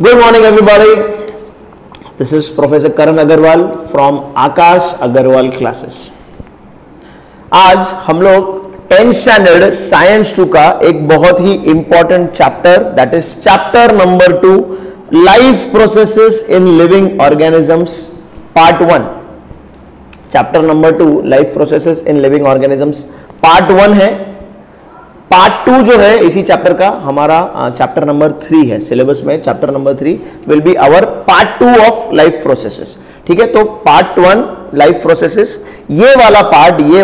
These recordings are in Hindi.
Good morning everybody. This is Professor Karan Agarwal from Akash Agarwal Classes. आज हम लोग 10th स्टैंडर्ड साइंस 2 का एक बहुत ही important chapter that is chapter number 2 life processes in living organisms part 1. Chapter number 2 life processes in living organisms part 1 है. पार्ट 2 जो है इसी चैप्टर का हमारा चैप्टर नंबर 3 है. सिलेबस में chapter number 3 will be our part 2 of life processes. ठीक है, तो पार्ट 1 लाइफ प्रोसेसेस ये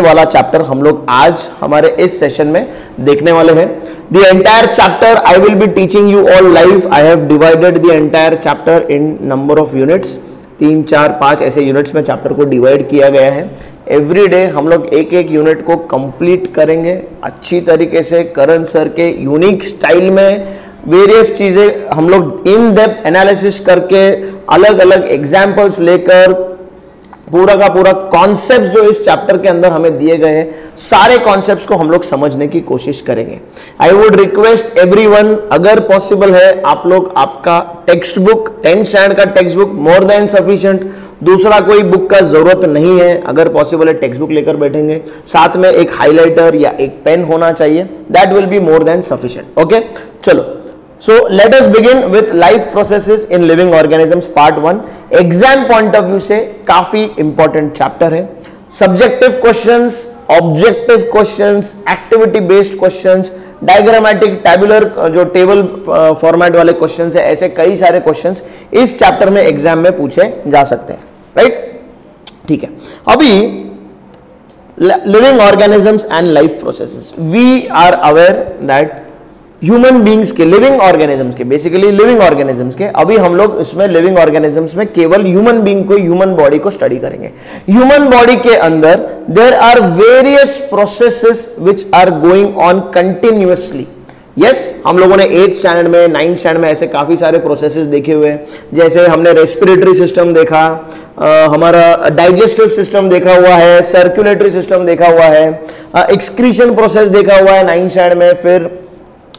वाला चैप्टर हम लोग आज हमारे इस सेशन में देखने वाले हैं. The entire chapter I will be teaching you all life. I have divided the entire chapter in number of units. 3, 4, 5 ऐसे यूनिट्स में चैप्टर को डिवाइड किया गया है. एवरी डे हम लोग एक एक यूनिट को कंप्लीट करेंगे अच्छी तरीके से. करण सर के यूनिक स्टाइल में वेरियस चीजें हम लोग इन डेप्थ एनालिसिस करके अलग अलग एग्जाम्पल्स लेकर पूरा का पूरा कॉन्सेप्ट्स जो इस चैप्टर के अंदर हमें दिए गए हैं सारे कॉन्सेप्ट्स को हम लोग समझने की कोशिश करेंगे. आई वुड रिक्वेस्ट एवरीवन, अगर पॉसिबल है आप लोग आपका टेक्स्ट बुक 10th स्टैंडर्ड का text book more than sufficient. दूसरा कोई बुक का जरूरत नहीं है. अगर पॉसिबल है टेक्स्ट बुक लेकर बैठेंगे, साथ में एक हाइलाइटर या एक पेन होना चाहिए. That will be more than sufficient. Okay, चलो. So let us begin with life processes in living organisms part 1. Exam point of view से काफी इंपॉर्टेंट चैप्टर है. Subjective questions, objective questions, activity based questions, diagrammatic tabular जो टेबल फॉर्मेट वाले क्वेश्चंस है, ऐसे कई सारे क्वेश्चंस इस चैप्टर में एग्जाम में पूछे जा सकते हैं. राइट, ठीक है. अभी living organisms and life processes, we are aware that human beings के, लिविंग ऑर्गेनिजम्स के, बेसिकली लिविंग ऑर्गेनिजम्स के, अभी हम लोग इसमें लिविंग ऑर्गेनिजम्स में केवल ह्यूमन बींग को, ह्यूमन बॉडी को स्टडी करेंगे. ह्यूमन बॉडी के अंदर there are various processes which are going on continuously. Yes, हम लोगों ने 8th स्टैंडर्ड में, 9th स्टैंडर्ड में ऐसे काफी सारे प्रोसेसेस देखे हुए हैं. जैसे हमने रेस्पिरेटरी सिस्टम देखा, हमारा डाइजेस्टिव सिस्टम देखा हुआ है, सर्कुलेटरी सिस्टम देखा हुआ है, एक्सक्रीशन प्रोसेस देखा हुआ है 9th स्टैंडर्ड में. फिर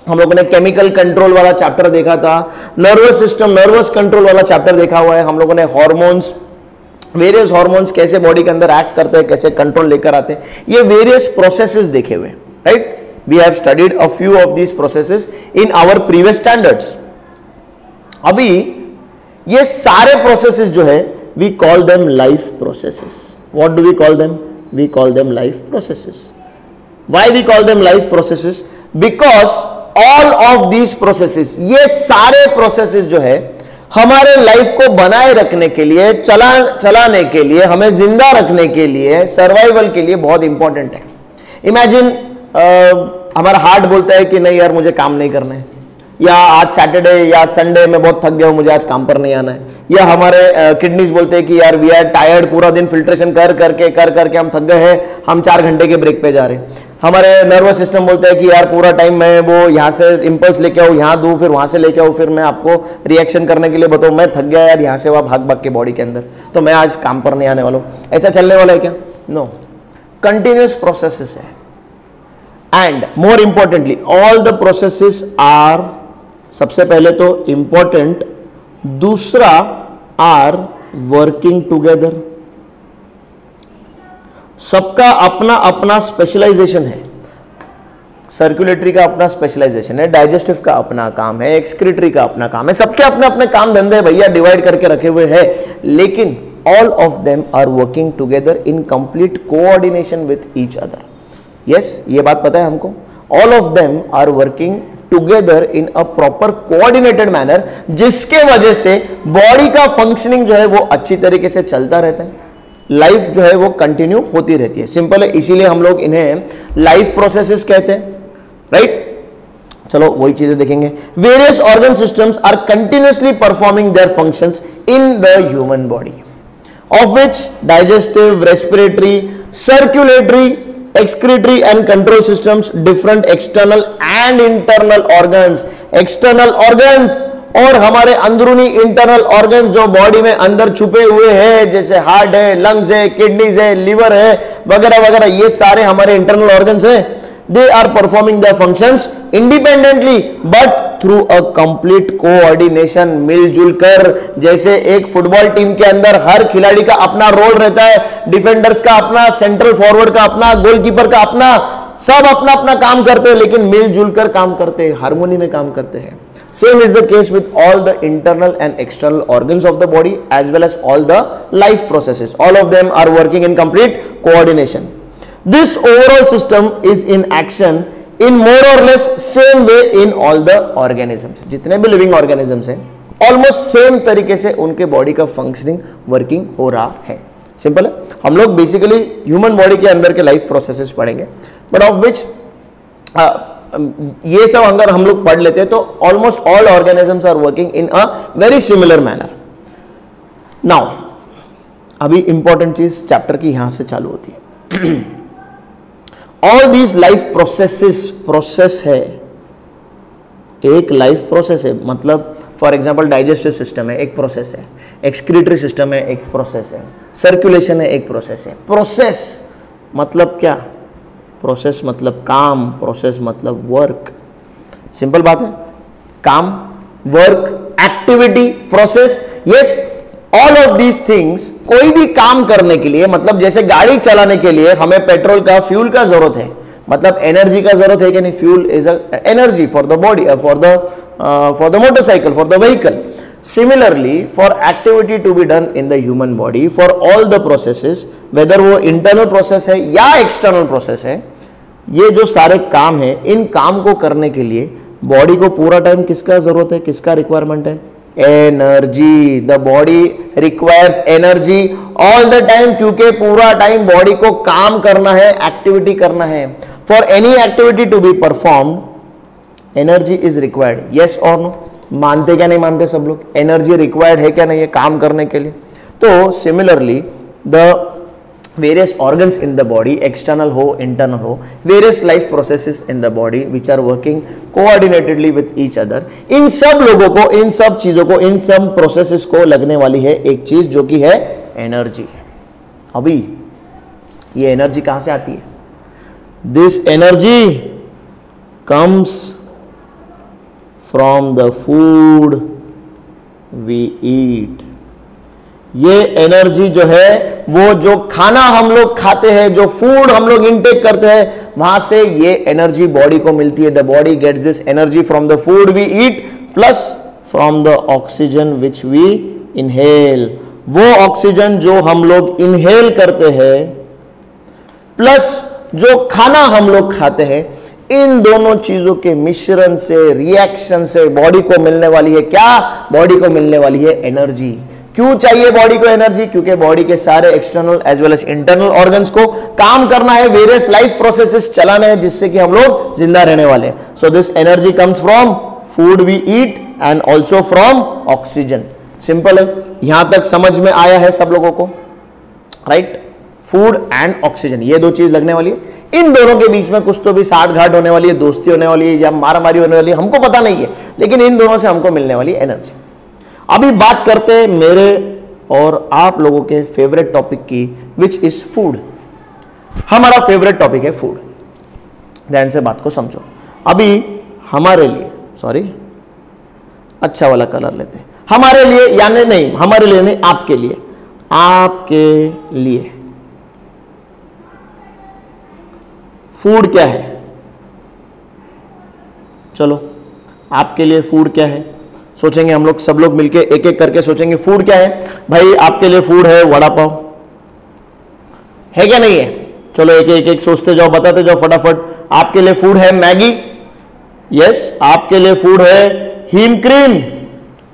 हम लोगों ने केमिकल कंट्रोल वाला चैप्टर देखा था, नर्वस सिस्टम, नर्वस कंट्रोल वाला चैप्टर देखा हुआ है. हम लोगों ने हार्मोन्स, वेरियस हार्मोन्स कैसे बॉडी के अंदर एक्ट करते हैं, कैसे कंट्रोल लेकर आते हैं, ये वेरियस प्रोसेसेस देखे हुए. Right, we have studied a few of these processes in our previous standards. अभी ये सारे प्रोसेसेस जो है we call them life processes. What do we call them? We call them life processes. Why we call them life processes? Because all of these processes, ये सारे प्रोसेसेस जो है हमारे लाइफ को बनाए रखने के लिए, चलाने के लिए, हमें जिंदा रखने के लिए, सर्वाइवल के लिए बहुत इंपॉर्टेंट है. इमेजिन हमारा हार्ट बोलता है कि नहीं यार मुझे काम नहीं करना है, या आज सैटरडे या संडे में बहुत थक गया हूं, मुझे आज काम पर नहीं आना है. या हमारे किडनीज बोलते हैं कि यार वी आर टायर्ड, पूरा दिन फिल्ट्रेशन कर करके हम थक गए हैं, हम 4 घंटे के ब्रेक पे जा रहे हैं. हमारे नर्वस सिस्टम बोलता है कि यार पूरा टाइम मैं वो यहाँ से इंपल्स लेके आऊँ, यहाँ दूँ, फिर वहाँ से लेके आऊँ, फिर मैं आपको रिएक्शन करने के लिए बताऊँ, मैं थक गया यार यहाँ से वहाँ भाग के बॉडी के अंदर, तो मैं आज काम पर नहीं आने वाला हूँ. ऐसा चलने वाला है क्या? नो, कंटिन्यूस प्रोसेसेस है. And more importantly all the processes are, सबसे पहले तो इंपॉर्टेंट, दूसरा आर वर्किंग टुगेदर. सबका अपना अपना स्पेशलाइजेशन है. सर्कुलेटरी का अपना स्पेशलाइजेशन है, डाइजेस्टिव का अपना काम है, एक्सक्रीटरी का अपना काम है. सबके अपने अपने काम धंधे भैया डिवाइड करके रखे हुए हैं, लेकिन all of them are working together in complete coordination with each other. Yes, ये बात पता है हमको. All of them are working together in a proper coordinated manner, जिसके वजह से बॉडी का फंक्शनिंग जो है वो अच्छी तरीके से चलता रहता है, लाइफ जो है वो कंटिन्यू होती रहती है. सिंपल है, इसीलिए हम लोग इन्हें लाइफ प्रोसेसेस कहते हैं. राइट, चलो वही चीजें देखेंगे. Various organ systems are continuously performing their functions in the human body, of which digestive, respiratory, circulatory, excretory and control systems, different external and internal organs. external organs और हमारे अंदरूनी इंटरनल ऑर्गन्स जो बॉडी में अंदर छुपे हुए हैं, जैसे हार्ट है, लंग्स है, किडनीज है, लिवर है, वगैरह वगैरह, ये सारे हमारे इंटरनल ऑर्गन्स हैं. they are performing their functions independently but through a complete coordination, मिलजुल कर। जैसे एक फुटबॉल टीम के अंदर हर खिलाड़ी का अपना रोल रहता है, डिफेंडर्स का अपना, सेंट्रल फॉरवर्ड का अपना, गोलकीपर का अपना, सब अपना अपना काम करते हैं लेकिन मिलजुल कर काम करते हैं, हार्मोनी में काम करते हैं। Same is the case with all the internal and external organs of the body as well as all the life processes. All of them are working in complete coordination. This overall system is in action in more or less same way in all the organisms. जितने भी living organisms हैं almost same तरीके से उनके body का functioning working हो रहा है। सिंपल है। हम लोग बेसिकली ह्यूमन बॉडी के अंदर के लाइफ प्रोसेसेस पढ़ेंगे, बट ऑफ विच ये सब अगर हम लोग पढ़ लेते हैं तो almost all organisms are working in a very similar manner. Now अभी इंपॉर्टेंट चीज चैप्टर की यहां से चालू होती है। All these life processes, process है, एक लाइफ प्रोसेस है, मतलब फॉर एग्जाम्पल डाइजेस्टिव सिस्टम है, एक प्रोसेस है, एक्सक्रीटरी सिस्टम है, एक प्रोसेस है, सर्कुलेशन है, एक प्रोसेस है। प्रोसेस मतलब क्या? प्रोसेस मतलब काम, प्रोसेस मतलब वर्क। सिंपल बात है, काम, work, activity, process, yes, all of these things. कोई भी काम करने के लिए, मतलब जैसे गाड़ी चलाने के लिए हमें पेट्रोल का, फ्यूल का जरूरत है, मतलब एनर्जी का जरूरत है कि नहीं? Fuel is energy for the body, for the motorcycle, for the vehicle. Similarly, for activity to be done in the human body, for all the processes, whether वो internal process है या external process है, ये जो सारे काम है, इन काम को करने के लिए बॉडी को पूरा टाइम किसका जरूरत है, किसका रिक्वायरमेंट है? Energy. The body requires energy all the time, क्योंकि पूरा टाइम बॉडी को काम करना है, एक्टिविटी करना है। For any activity to be performed energy is required, yes और नो? मानते क्या नहीं मानते सब लोग? एनर्जी रिक्वायर्ड है क्या नहीं है काम करने के लिए? तो similarly the various organs in the body, external हो, इंटरनल हो, various life processes in the body which are working coordinatedly with each other, इन सब लोगों को, इन सब चीजों को, इन सब प्रोसेसेस को लगने वाली है एक चीज जो कि है एनर्जी। अभी ये एनर्जी कहां से आती है? This energy comes from the food we eat। ये एनर्जी जो है वो जो खाना हम लोग खाते हैं, जो फूड हम लोग इनटेक करते हैं, वहां से ये एनर्जी बॉडी को मिलती है। The body gets this energy from the food we eat plus from the oxygen which we inhale. वो ऑक्सीजन जो हम लोग इनहेल करते हैं प्लस जो खाना हम लोग खाते हैं, इन दोनों चीजों के मिश्रण से, रिएक्शन से बॉडी को मिलने वाली है क्या? बॉडी को मिलने वाली है एनर्जी। क्यों चाहिए बॉडी को एनर्जी? क्योंकि बॉडी के सारे external as well as internal organs को काम करना है, वेरियस लाइफ प्रोसेसेस चलाने हैं जिससे कि हम लोग जिंदा रहने वाले हैं। So this energy comes from food we eat and also from oxygen. Simple है, यहां तक समझ में आया है सब लोगों को, राइट? फूड एंड ऑक्सीजन, ये दो चीज लगने वाली है। इन दोनों के बीच में कुछ तो भी साठ घाट होने वाली है, दोस्ती होने वाली है या मारामारी होने वाली है, हमको पता नहीं है, लेकिन इन दोनों से हमको मिलने वाली एनर्जी। अभी बात करते हैं मेरे और आप लोगों के फेवरेट टॉपिक की, विच इज फूड। हमारा फेवरेट टॉपिक है फूड। ध्यान से बात को समझो। अभी हमारे लिए, सॉरी अच्छा वाला कलर लेते हैं, हमारे लिए, यानी नहीं हमारे लिए नहीं, आपके लिए, आपके लिए फूड क्या है? चलो आपके लिए फूड क्या है सोचेंगे हम लोग, सब लोग मिलके एक एक करके सोचेंगे फूड क्या है। भाई आपके लिए फूड है वड़ा पाव, है क्या नहीं है? चलो एक एक सोचते जाओ, बताते जाओ फटाफट। आपके लिए फूड है मैगी, यस। आपके लिए फूड है हीम क्रीम,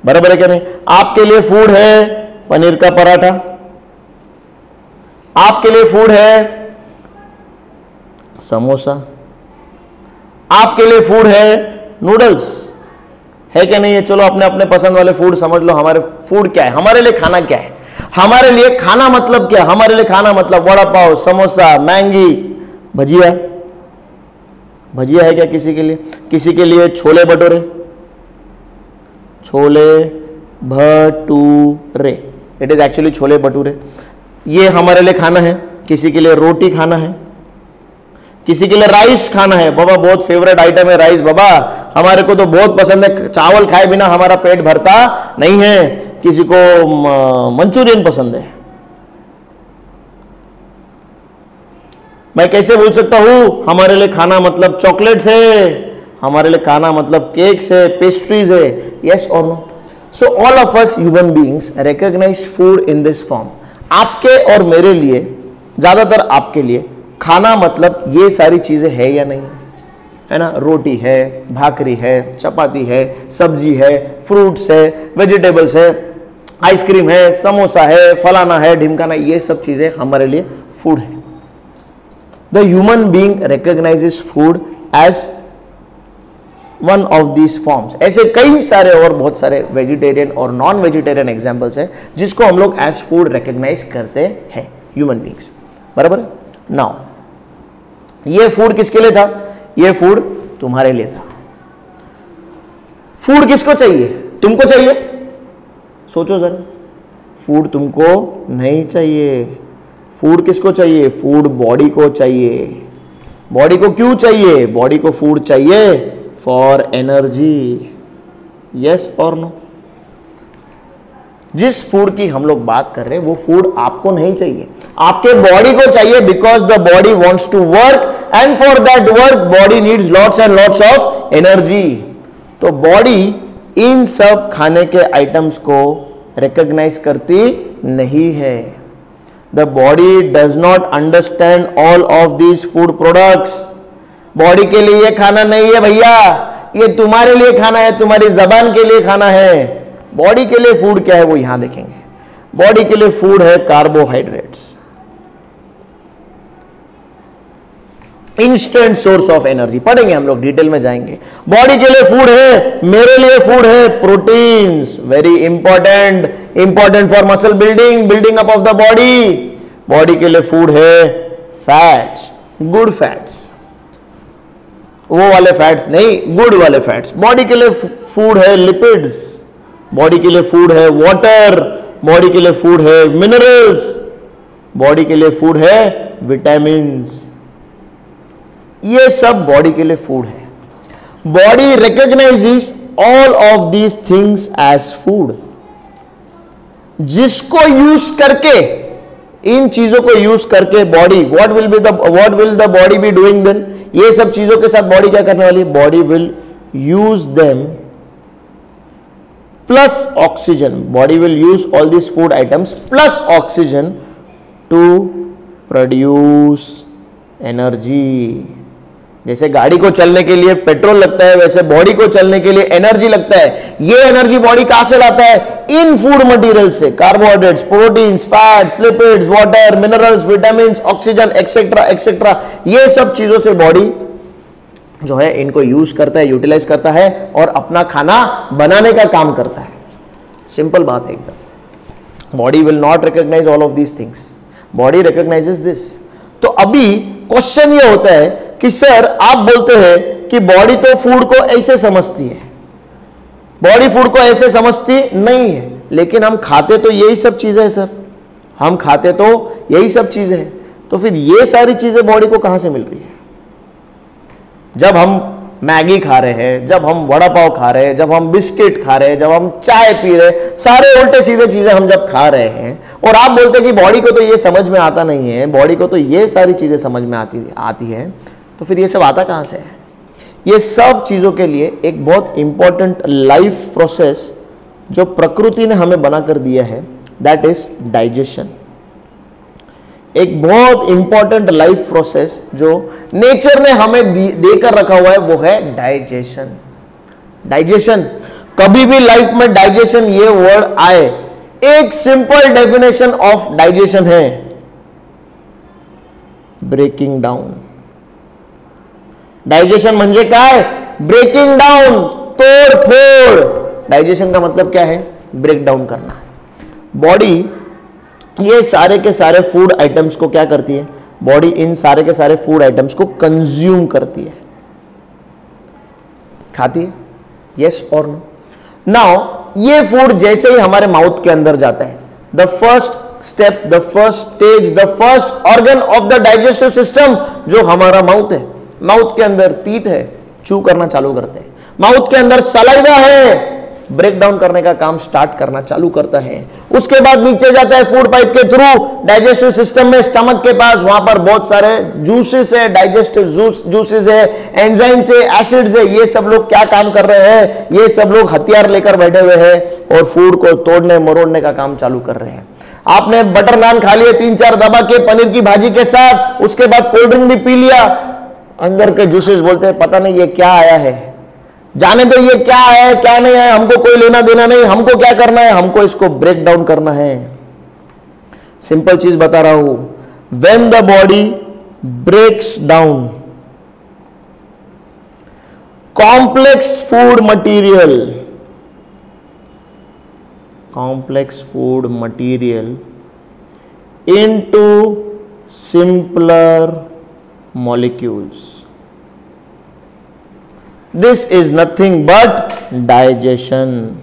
बराबर है क्या नहीं? आपके लिए फूड है पनीर का पराठा, आपके लिए फूड है समोसा, आपके लिए फूड है नूडल्स, है क्या नहीं है? चलो अपने अपने पसंद वाले फूड समझ लो। हमारे फूड क्या है? हमारे लिए खाना क्या है? हमारे लिए खाना मतलब क्या? हमारे लिए खाना मतलब वड़ा पाव, समोसा, मैगी, भजिया। भजिया है क्या किसी के लिए? किसी के लिए chole bhature, chole bhature, it is actually chole bhature. ये हमारे लिए खाना है। किसी के लिए रोटी खाना है, किसी के लिए राइस खाना है, बाबा बहुत फेवरेट आइटम है राइस, बाबा हमारे को तो बहुत पसंद है, चावल खाए बिना हमारा पेट भरता नहीं है। किसी को मंचूरियन पसंद है। मैं कैसे बोल सकता हूं हमारे लिए खाना मतलब चॉकलेट्स है, हमारे लिए खाना मतलब केक्स है, पेस्ट्रीज है? यस और no? So all of us human beings recognize food in this form. आपके और मेरे लिए, ज्यादातर आपके लिए खाना मतलब ये सारी चीजें है या नहीं है ना? रोटी है, भाकरी है, चपाती है, सब्जी है, फ्रूट्स है, वेजिटेबल्स है, आइसक्रीम है, समोसा है, फलाना है, ढिमकाना, ये सब चीजें हमारे लिए फूड है। The human being recognizes food as one of these forms. ऐसे कई सारे और बहुत सारे वेजिटेरियन और नॉन वेजिटेरियन एग्जाम्पल्स है जिसको हम लोग एज फूड रिकॉग्नाइज करते हैं ह्यूमन बीइंग्स, बराबर? नाउ ये फूड किसके लिए था? ये फूड तुम्हारे लिए था। फूड किसको चाहिए? तुमको चाहिए? सोचो जरा, फूड तुमको नहीं चाहिए। फूड किसको चाहिए? फूड बॉडी को चाहिए। बॉडी को क्यों चाहिए? बॉडी को फूड चाहिए फॉर एनर्जी। यस और नो? जिस फूड की हम लोग बात कर रहे हैं वो फूड आपको नहीं चाहिए, आपके बॉडी को चाहिए, because the body wants to work and for that work body needs lots and lots of energy. तो बॉडी इन सब खाने के आइटम्स को रिकॉग्नाइज करती नहीं है। The body does not understand all of these food products. Body के लिए ये खाना नहीं है भैया, ये तुम्हारे लिए खाना है, तुम्हारी जबान के लिए खाना है। बॉडी के लिए फूड क्या है वो यहां देखेंगे। बॉडी के लिए फूड है carbohydrates, instant source of energy. पढ़ेंगे हम लोग, डिटेल में जाएंगे। बॉडी के लिए फूड है, मेरे लिए फूड है proteins, very important for muscle building, building up of the body. Body के लिए फूड है फैट्स, गुड फैट्स, वो वाले फैट्स नहीं, गुड वाले फैट्स। बॉडी के लिए फूड है लिपिड्स, बॉडी के लिए फूड है वाटर, बॉडी के लिए फूड है मिनरल्स, बॉडी के लिए फूड है विटामिन्स। ये सब बॉडी के लिए फूड है। Body recognizes all of these things as food, जिसको यूज करके, इन चीजों को यूज करके body what will the body be doing then? ये सब चीजों के साथ बॉडी क्या करने वाली? Body will use them plus oxygen. Body will use all this food items plus oxygen to produce energy. जैसे गाड़ी को चलने के लिए पेट्रोल लगता है, वैसे बॉडी को चलने के लिए एनर्जी लगता है। ये एनर्जी बॉडी कहां से लाता है? इन फूड मटेरियल से, carbohydrates, proteins, fats, lipids, water, minerals, vitamins, oxygen, etcetera etcetera. ये सब चीजों से बॉडी जो है इनको यूज करता है, यूटिलाइज करता है और अपना खाना बनाने का काम करता है। सिंपल बात है एकदम। Body will not recognize all of these things, body recognizes this. तो अभी क्वेश्चन ये होता है कि सर आप बोलते हैं कि बॉडी तो फूड को ऐसे समझती है, बॉडी फूड को ऐसे समझती नहीं है, लेकिन हम खाते तो यही सब चीजें है सर, हम खाते तो यही सब चीजें हैं। तो फिर ये सारी चीजें बॉडी को कहां से मिल रही है? जब हम मैगी खा रहे हैं, जब हम वड़ा पाव खा रहे हैं, जब हम बिस्किट खा रहे हैं, जब हम चाय पी रहे हैं, सारे उल्टे सीधे चीजें हम जब खा रहे हैं, और आप बोलते हैं कि बॉडी को तो ये समझ में आता नहीं है, बॉडी को तो ये सारी चीजें समझ में आती है, तो फिर ये सब आता कहां से है? ये सब चीजों के लिए एक बहुत इंपॉर्टेंट लाइफ प्रोसेस जो प्रकृति ने हमें बनाकर दिया है, दैट इज डाइजेशन। एक बहुत इंपॉर्टेंट लाइफ प्रोसेस जो नेचर ने हमें देकर रखा हुआ है वो है डाइजेशन। डाइजेशन, कभी भी लाइफ में डाइजेशन ये वर्ड आए, एक सिंपल डेफिनेशन ऑफ डाइजेशन है ब्रेकिंग डाउन। डाइजेशन म्हणजे काय? ब्रेकिंग डाउन, तोड़ फोड़। डाइजेशन का मतलब क्या है? ब्रेक डाउन करना। बॉडी ये सारे के सारे फूड आइटम्स को क्या करती है? बॉडी इन सारे के सारे फूड आइटम्स को कंज्यूम करती है, खाती है। यस और नो? नाउ ये फूड जैसे ही हमारे माउथ के अंदर जाता है, the first step, the first stage, the first organ of the digestive system जो हमारा माउथ है, माउथ के अंदर टीथ है, चू करना चालू करते हैं, माउथ के अंदर सलाइवा है, ब्रेक डाउन करने का काम स्टार्ट करना चालू करता है। उसके बाद नीचे जाता है फूड पाइप के थ्रू डाइजेस्टिव सिस्टम में, स्टमक के पास, वहां पर बहुत सारे जूसेस है, डाइजेस्टिव जूसेस है, एंजाइम्स है, एसिड्स है, ये सब लोग क्या काम कर रहे हैं, ये सब लोग हथियार लेकर बैठे हुए हैं और फूड को तोड़ने मरोड़ने का काम चालू कर रहे हैं। आपने बटर नान खा लिए 3-4 दबा के पनीर की भाजी के साथ, उसके बाद कोल्ड ड्रिंक भी पी लिया, अंदर के जूसेस बोलते हैं पता नहीं ये क्या आया है, जाने दो ये क्या है क्या नहीं है, हमको कोई लेना देना नहीं, हमको क्या करना है, हमको इसको ब्रेक डाउन करना है। सिंपल चीज बता रहा हूं, when the body breaks down complex food material into simpler molecules, this is nothing but digestion.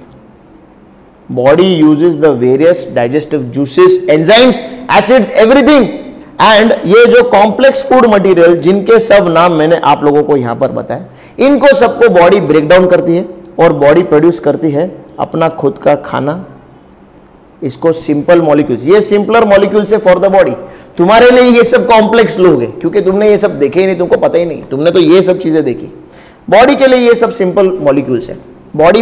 Body uses the various digestive juices, enzymes, acids, everything, and ये जो complex food material जिनके सब नाम मैंने आप लोगों को यहां पर बताया, इनको सबको बॉडी ब्रेक डाउन करती है और बॉडी प्रोड्यूस करती है अपना खुद का खाना, इसको सिंपल मॉलिक्यूल्स, ये सिंपलर मॉलिक्यूल्स है फॉर द बॉडी। तुम्हारे लिए ये सब कॉम्प्लेक्स लोग हैं क्योंकि तुमने ये सब देखे ही नहीं, तुमको पता ही नहीं, तुमने तो ये सब चीजें देखी। बॉडी के लिए ये सब सिंपल मॉलिक्यूल्स है। Body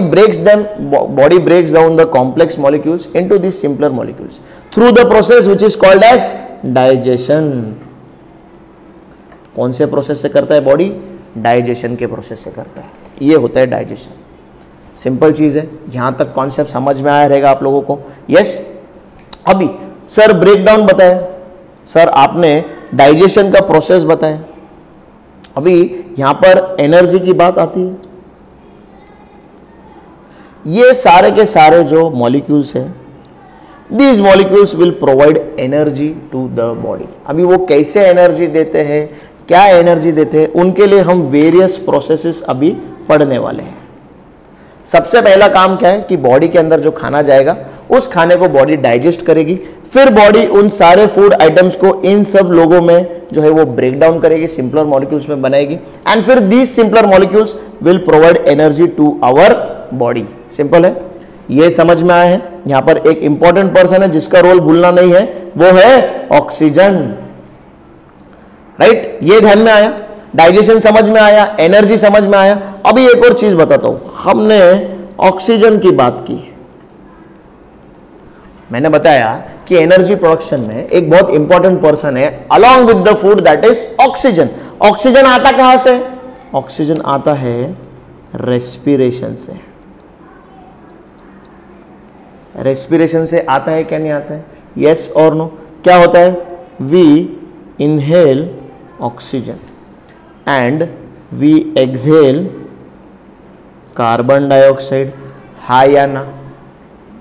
breaks down the complex molecules into this simpler molecules through the process which is called as digestion. कौन से प्रोसेस से करता है बॉडी? डाइजेशन के प्रोसेस से करता है, ये होता है डाइजेशन। सिंपल चीज है, यहां तक कॉन्सेप्ट समझ में आया रहेगा आप लोगों को। यस, अभी सर ब्रेकडाउन बताया, सर आपने डाइजेशन का प्रोसेस बताया, अभी यहां पर एनर्जी की बात आती है। ये सारे के सारे जो मॉलिक्यूल्स हैं, these molecules will provide energy to the body. अभी वो कैसे एनर्जी देते हैं, क्या एनर्जी देते हैं, उनके लिए हम वेरियस प्रोसेसेस अभी पढ़ने वाले हैं। सबसे पहला काम क्या है कि बॉडी के अंदर जो खाना जाएगा उस खाने को बॉडी डाइजेस्ट करेगी, फिर बॉडी उन सारे फूड आइटम्स को इन सब लोगों में जो है वो ब्रेक डाउन करेगी, सिंपलर मॉलिक्यूल्स में बनाएगी, एंड फिर these simpler molecules will provide energy to our body. Simple है, ये समझ में आया है। यहां पर एक इंपॉर्टेंट पर्सन है जिसका रोल भूलना नहीं है, वो है ऑक्सीजन। राइट, ये ध्यान में आया, डाइजेशन समझ में आया, एनर्जी समझ में आया। अभी एक और चीज बताता हूं, हमने ऑक्सीजन की बात की, मैंने बताया कि एनर्जी प्रोडक्शन में एक बहुत इंपॉर्टेंट पर्सन है along with the food, that is oxygen. Oxygen आता कहां से? ऑक्सीजन आता है रेस्पिरेशन से। रेस्पिरेशन से आता है क्या नहीं आता है? यस और नो। क्या होता है? We inhale oxygen and we exhale carbon dioxide, हाँ या ना?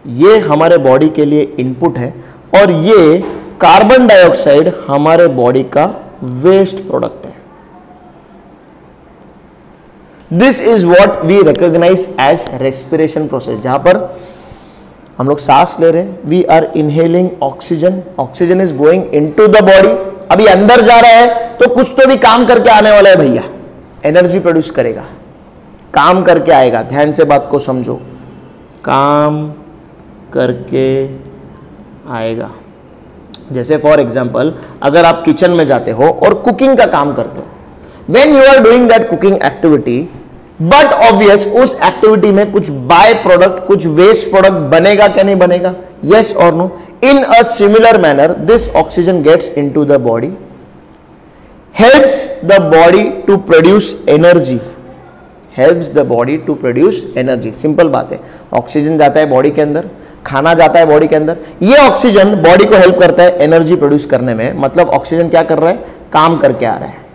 ये हमारे बॉडी के लिए इनपुट है और ये कार्बन डाइऑक्साइड हमारे बॉडी का वेस्ट प्रोडक्ट है। This is what we recognise as respiration process. जहां पर हम लोग सांस ले रहे हैं, we are inhaling oxygen, oxygen is going into the body. अभी अंदर जा रहा है तो कुछ तो भी काम करके आने वाला है भैया, एनर्जी प्रोड्यूस करेगा, काम करके आएगा। ध्यान से बात को समझो, काम करके आएगा। जैसे फॉर एग्जाम्पल अगर आप किचन में जाते हो और कुकिंग का काम करते हो, when you are doing that cooking activity, but obvious उस एक्टिविटी में कुछ बाय प्रोडक्ट, कुछ वेस्ट प्रोडक्ट बनेगा क्या नहीं बनेगा? यस और no? In a similar manner this oxygen gets into the body, helps the body to produce energy, helps the body to produce energy. Simple बात है, ऑक्सीजन जाता है बॉडी के अंदर, खाना जाता है बॉडी के अंदर, ये ऑक्सीजन बॉडी को हेल्प करता है एनर्जी प्रोड्यूस करने में। मतलब ऑक्सीजन क्या कर रहा है? काम करके आ रहा है।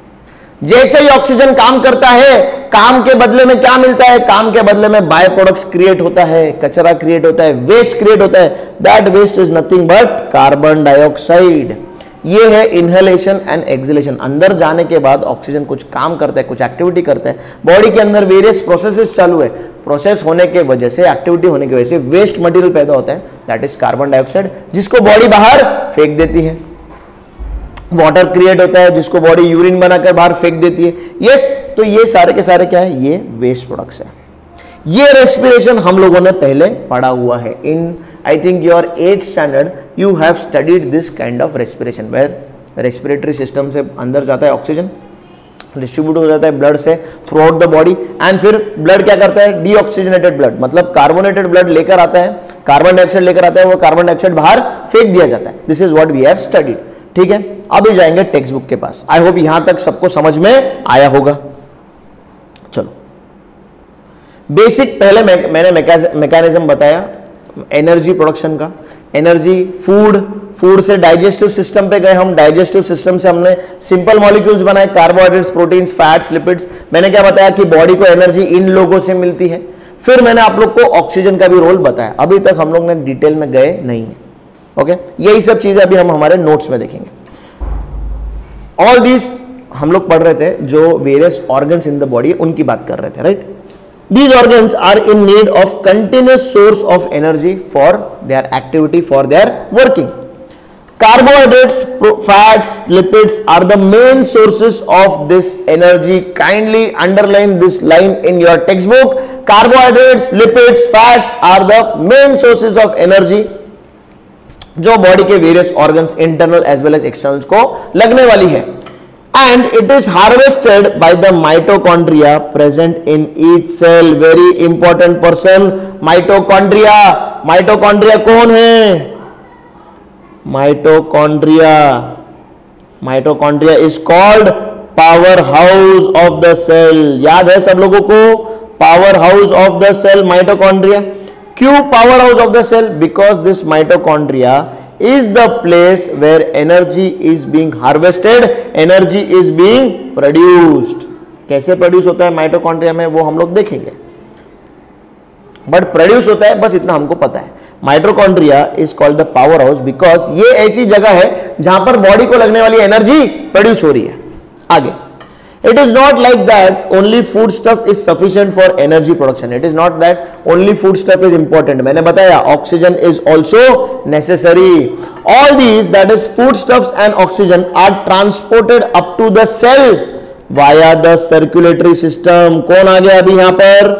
जैसे ही ऑक्सीजन काम करता है, काम के बदले में क्या मिलता है? काम के बदले में बाय प्रोडक्ट्स क्रिएट होता है, कचरा क्रिएट होता है, वेस्ट क्रिएट होता है। That waste is nothing but carbon dioxide. ये है इनहेलेशन एंड एक्सहेलेशन। अंदर जाने के बाद ऑक्सीजन कुछ काम करता है, कुछ एक्टिविटी करता है, बॉडी के अंदर वेरियस प्रोसेसेस चालू है, प्रोसेस होने के वजह से, एक्टिविटी होने की वजह से वेस्ट मटेरियल पैदा होता है, दैट इज कार्बन डाइऑक्साइड, जिसको बॉडी बाहर फेंक देती है। वाटर क्रिएट होता है जिसको बॉडी यूरिन बनाकर बाहर फेंक देती है। यस, तो ये सारे के सारे क्या है, ये वेस्ट प्रोडक्ट्स है। ये रेस्पिरेशन हम लोगों ने पहले पढ़ा हुआ है। In I think your 8th standard you have studied this kind of respiration, where respiratory system से अंदर जाता है ऑक्सीजन, डिस्ट्रीब्यूट हो जाता है ब्लड से through out the body, and फिर ब्लड क्या करता है, डीऑक्सीजनेटेड ब्लड, मतलब कार्बोनेटेड ब्लड लेकर आता है, कार्बन डाइऑक्साइड लेकर आता है, वो कार्बन डाइऑक्साइड बाहर फेंक दिया जाता है। This is what we have studied. ठीक है, अभी जाएंगे टेक्स्ट बुक के पास। आई होप यहां तक सबको समझ में आया होगा। चलो, बेसिक पहले मैंने मैकेनिज्म बताया एनर्जी प्रोडक्शन का। एनर्जी, फूड से डाइजेस्टिव सिस्टम पे गए हम, डाइजेस्टिव सिस्टम से हमने सिंपल मॉलिक्यूल्स बनाए, कार्बोहाइड्रेट्स, प्रोटीन्स, फैट्स, लिपिड्स। मैंने क्या बताया कि बॉडी को एनर्जी इन लोगों से मिलती है। फिर मैंने आप लोग को ऑक्सीजन का भी रोल बताया। अभी तक हम लोग ने डिटेल में गए नहीं है। ओके, यही सब चीजें अभी हम हमारे नोट्स में देखेंगे। ऑल दिस हम लोग पढ़ रहे थे, जो various organs in the body उनकी बात कर रहे थे, right. These organs are in need of continuous source of energy for their activity, for their working. Carbohydrates, fats, lipids are the main sources of this energy. Kindly underline this line in your textbook. Carbohydrates, lipids, fats are the main sources of energy जो बॉडी के various organs internal as well as external को लगने वाली है। And it is harvested by the mitochondria present in each cell. Very important person, mitochondria. Mitochondria कौन है? Mitochondria. Mitochondria is called powerhouse of the cell. याद है सब लोगों को? Powerhouse of the cell, mitochondria. क्यों powerhouse of the cell? Because this mitochondria is the place where energy is being harvested, energy is being produced. कैसे प्रोड्यूस होता है माइटोकॉन्ड्रिया में वो हम लोग देखेंगे, बट प्रोड्यूस होता है बस इतना हमको पता है। Mitochondria is called the power house because ये ऐसी जगह है जहां पर बॉडी को लगने वाली एनर्जी प्रोड्यूस हो रही है। आगे, it is not like that only food stuff is sufficient for energy production. It is not that only food stuff is important. मैंने बताया oxygen is also necessary. All these, that is food stuffs and oxygen, are transported up to the cell via the circulatory system. कौन आ गया अभी यहाँ पर?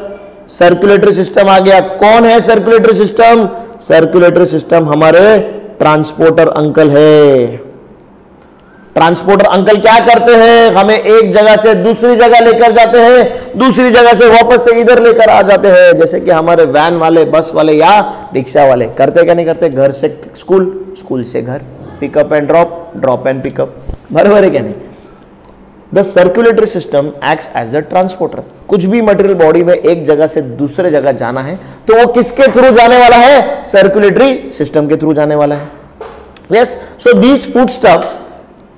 circulatory system आ गया। कौन है circulatory system? circulatory system हमारे ट्रांसपोर्टर अंकल है। ट्रांसपोर्टर अंकल क्या करते हैं? हमें एक जगह से दूसरी जगह लेकर जाते हैं, दूसरी जगह से वापस से इधर लेकर आ जाते हैं, जैसे कि हमारे वैन वाले, बस वाले या रिक्शा वाले करते क्या नहीं करते? घर से स्कूल, स्कूल से घर, pickup and drop, drop and pickup, बराबर है क्या नहीं? The circulatory system acts as a transporter. कुछ भी मटेरियल बॉडी में एक जगह से दूसरे जगह जाना है तो वो किसके थ्रू जाने वाला है? सर्कुलेटरी सिस्टम के थ्रू जाने वाला है। Yes, so these food stuffs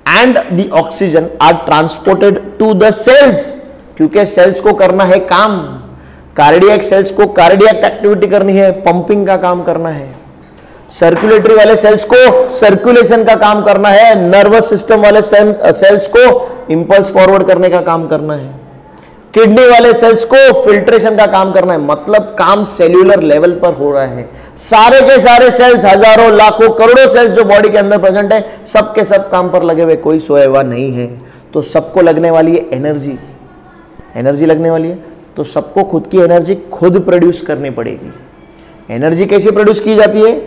and the oxygen are transported to the cells, क्योंकि सेल्स को करना है काम, कार्डियक सेल्स को कार्डियक एक्टिविटी करनी है, पंपिंग का काम करना है। सर्कुलेटरी वाले सेल्स को सर्कुलेशन का काम करना है, नर्वस सिस्टम वाले सेल्स को इंपल्स फॉरवर्ड करने का काम करना है, किडनी वाले सेल्स को फिल्ट्रेशन का काम करना है। मतलब काम सेल्यूलर लेवल पर हो रहा है। सारे के सारे सेल्स, हजारों लाखों करोड़ों सेल्स जो बॉडी के अंदर प्रेजेंट है, सब के सब काम पर लगे हुए, कोई सोया हुआ नहीं है। तो सबको लगने वाली है एनर्जी, एनर्जी लगने वाली है तो सबको खुद की एनर्जी खुद प्रोड्यूस करनी पड़ेगी। एनर्जी कैसे प्रोड्यूस की जाती है?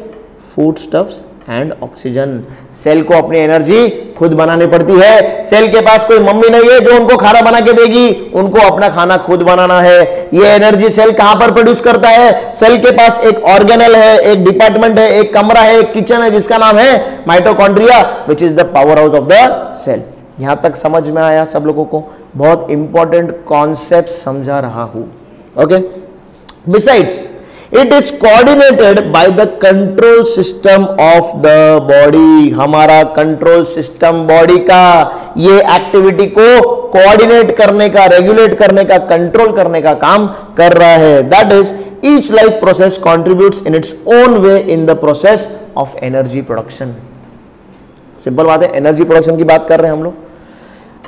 Food stuffs and oxygen. Cell को अपनी एनर्जी खुद बनानी पड़ती है। सेल के पास कोई मम्मी नहीं है जो उनको खाना बना के देगी, उनको अपना खाना खुद बनाना है। ये एनर्जी सेल कहां पर प्रोड्यूस करता है? सेल के पास एक ऑर्गेनल है, एक डिपार्टमेंट है, एक कमरा है, एक किचन है जिसका नाम है mitochondria, which is the power house of the cell. यहां तक समझ में आया सब लोगों को? बहुत इंपॉर्टेंट कॉन्सेप्ट समझा रहा हूं। Okay, besides it is coordinated by the control system of the body. हमारा कंट्रोल सिस्टम बॉडी का ये एक्टिविटी को कोऑर्डिनेट करने का, रेगुलेट करने का, कंट्रोल करने का काम कर रहा है। That is each life process contributes in its own way in the process of energy production. Simple बात है, एनर्जी प्रोडक्शन की बात कर रहे हैं हम लोग।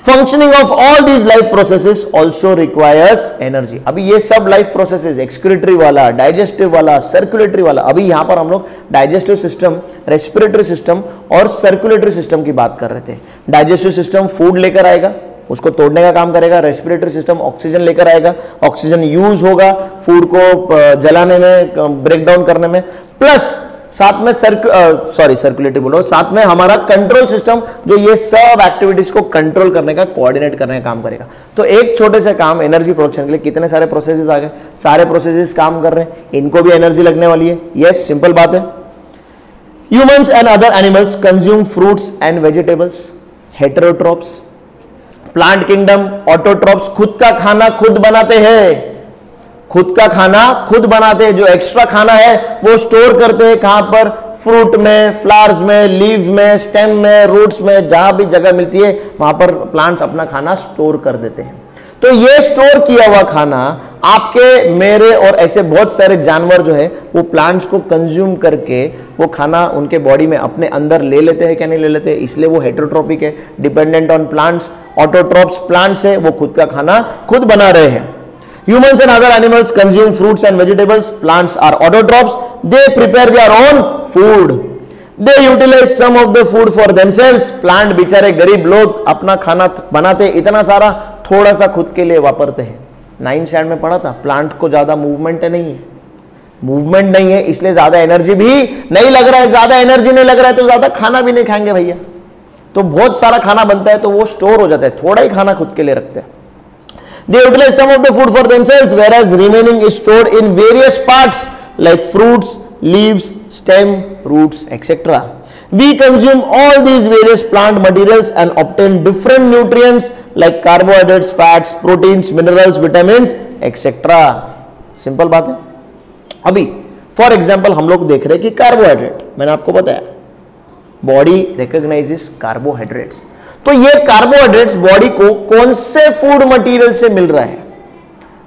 Functioning of all these life processes also requires energy. अभी ये सब लाइफ प्रोसेसेस, एक्सक्रीटरी वाला, डाइजेस्टिव वाला, सर्कुलेटरी वाला, अभी यहां पर हम लोग डाइजेस्टिव सिस्टम, रेस्पिरेटरी सिस्टम और सर्कुलेटरी सिस्टम की बात कर रहे थे। डाइजेस्टिव सिस्टम फूड लेकर आएगा, उसको तोड़ने का काम करेगा। रेस्पिरेटरी सिस्टम ऑक्सीजन लेकर आएगा, ऑक्सीजन यूज होगा फूड को जलाने में, ब्रेक डाउन करने में, प्लस साथ में सर्कुलेटरी बोलो, साथ में हमारा कंट्रोल सिस्टम जो ये सब एक्टिविटीज को कंट्रोल करने का, कोऑर्डिनेट करने का काम करेगा। तो एक छोटे से काम एनर्जी प्रोडक्शन के लिए कितने सारे प्रोसेसेस आ गए, सारे प्रोसेसेस काम कर रहे हैं, इनको भी एनर्जी लगने वाली है। यस, सिंपल बात है। Humans and other animals consume fruits and vegetables, heterotrophs. Plant kingdom autotrophs, खुद का खाना खुद बनाते हैं, खुद का खाना खुद बनाते हैं। जो एक्स्ट्रा खाना है वो स्टोर करते हैं, कहां पर, फ्रूट में, फ्लावर्स में, लीव में, स्टेम में, रूट्स में, जहां भी जगह मिलती है वहां पर प्लांट्स अपना खाना स्टोर कर देते हैं। तो ये स्टोर किया हुआ खाना आपके, मेरे और ऐसे बहुत सारे जानवर जो है वो प्लांट्स को कंज्यूम करके वो खाना उनके बॉडी में अपने अंदर ले लेते हैं क्या नहीं ले लेते हैं, इसलिए वो हेटेरोट्रॉपिक है, dependent on plants. Autotrophs plants है, वो खुद का खाना खुद बना रहे हैं। Humans and other animals consume fruits and vegetables. Plants are autotrophs. They prepare their own food. They utilize some of the food for themselves. Plant बेचारे गरीब लोग अपना खाना बनाते इतना सारा, थोड़ा सा खुद के लिए वापरते हैं। 9th स्टैंडर्ड में पढ़ा था, प्लांट को ज्यादा मूवमेंट नहीं है, मूवमेंट नहीं है इसलिए ज्यादा एनर्जी भी नहीं लग रहा है। ज्यादा एनर्जी नहीं लग रहा है तो ज्यादा खाना भी नहीं खाएंगे भैया, तो बहुत सारा खाना बनता है तो वो स्टोर हो जाता है, थोड़ा ही खाना खुद के लिए रखते हैं। They utilize some of the food for themselves, whereas remaining is stored in various parts like fruits, leaves, stem, roots, etc. We consume all these various plant materials and obtain different nutrients like carbohydrates, fats, proteins, minerals, vitamins, etc. Simple बात है। अभी फॉर एग्जाम्पल हम लोग देख रहे हैं कि कार्बोहाइड्रेट, मैंने आपको बताया बॉडी रिकॉग्नाइजेस कार्बोहाइड्रेट्स, तो ये कार्बोहाइड्रेट्स बॉडी को कौन से फूड मटेरियल से मिल रहा है?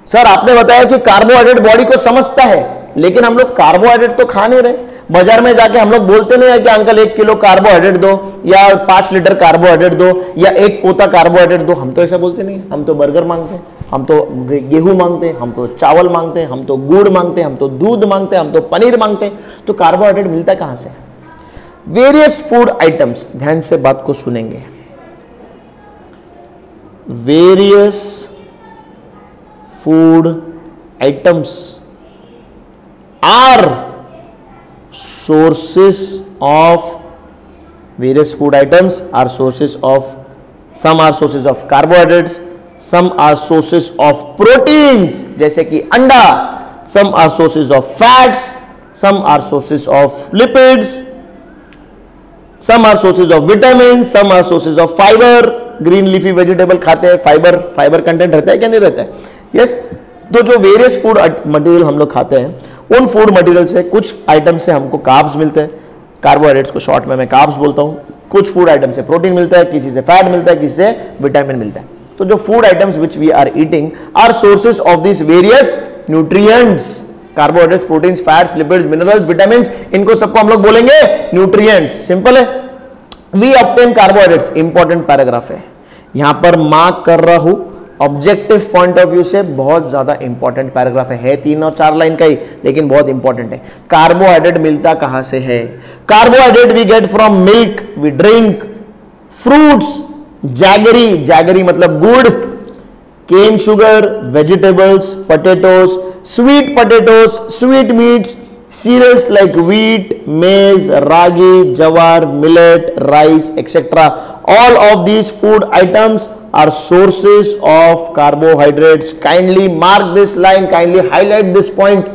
सर आपने बताया कि कार्बोहाइड्रेट बॉडी को समझता है, लेकिन हम लोग कार्बोहाइड्रेट तो खा नहीं रहे। बाजार में जाके हम लोग बोलते नहीं है कि अंकल 1 किलो कार्बोहाइड्रेट दो, या 5 लीटर कार्बोहाइड्रेट दो, या 1 पोता कार्बोहाइड्रेट दो। हम तो ऐसा बोलते नहीं, हम तो बर्गर मांगते हैं, हम तो गेहूं मांगते हैं, हम तो चावल मांगते हैं, हम तो गुड़ मांगते हैं, हम तो दूध मांगते हैं, हम तो पनीर मांगते हैं। तो कार्बोहाइड्रेट मिलता कहां से? वेरियस फूड आइटम्स, ध्यान से बात को सुनेंगे, various food items are sources of, various food items are sources of, some are sources of carbohydrates, some are sources of proteins जैसे कि अंडा, some are sources of fats, some are sources of lipids, some are sources of vitamins, some are sources of fiber। Green leafy vegetable खाते हैं, फाइबर कंटेंट रहता है क्या नहीं रहता है? यस। तो जो वेरियस फूड मटेरियल हम लोग खाते हैं, उन फूड मटेरियल से कुछ आइटम से हमको कार्ब्स मिलते हैं, कार्बोहाइड्रेट्स को शॉर्ट में मैं कार्ब्स बोलता हूं। कुछ फूड आइटम से प्रोटीन मिलता है, किसी से फैट मिलता है, किसी से विटामिन मिलता है। तो जो food items which we are eating are sources of this various nutrients, carbohydrates, proteins, fats, lipids, minerals, vitamins, इनको सबको हम लोग बोलेंगे न्यूट्रिएंट्स। सिंपल है। We obtain carbohydrates, important paragraph है, यहां पर मार्क कर रहा हूं, ऑब्जेक्टिव पॉइंट ऑफ व्यू से बहुत ज्यादा इंपॉर्टेंट पैराग्राफ है 3 और 4 लाइन का ही, लेकिन बहुत इंपॉर्टेंट है। कार्बोहाइड्रेट मिलता कहां से है? Carbohydrate we get from milk, we drink, fruits, jaggery, jaggery मतलब गुड़, cane sugar, vegetables, potatoes, sweet potatoes, sweet meats, cereals like wheat, maize, ragi, jawar, millet, rice, etc. All of these food items are sources of carbohydrates. Kindly mark this line, kindly highlight this point.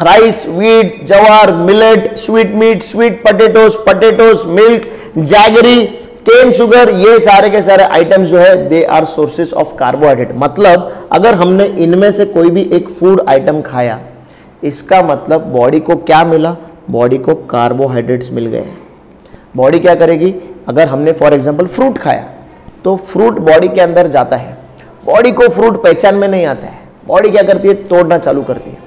Rice, wheat, jawar, millet, sweet meat, sweet potatoes, milk, jaggery, cane sugar, ये सारे के सारे आइटम्स जो है they are sources of carbohydrate. मतलब अगर हमने इनमें से कोई भी एक फूड आइटम खाया, इसका मतलब बॉडी को क्या मिला? बॉडी को कार्बोहाइड्रेट्स मिल गए। बॉडी क्या करेगी? अगर हमने फॉर एग्जांपल फ्रूट खाया तो फ्रूट बॉडी के अंदर जाता है, बॉडी को फ्रूट पहचान में नहीं आता है, बॉडी क्या करती है? तोड़ना चालू करती है,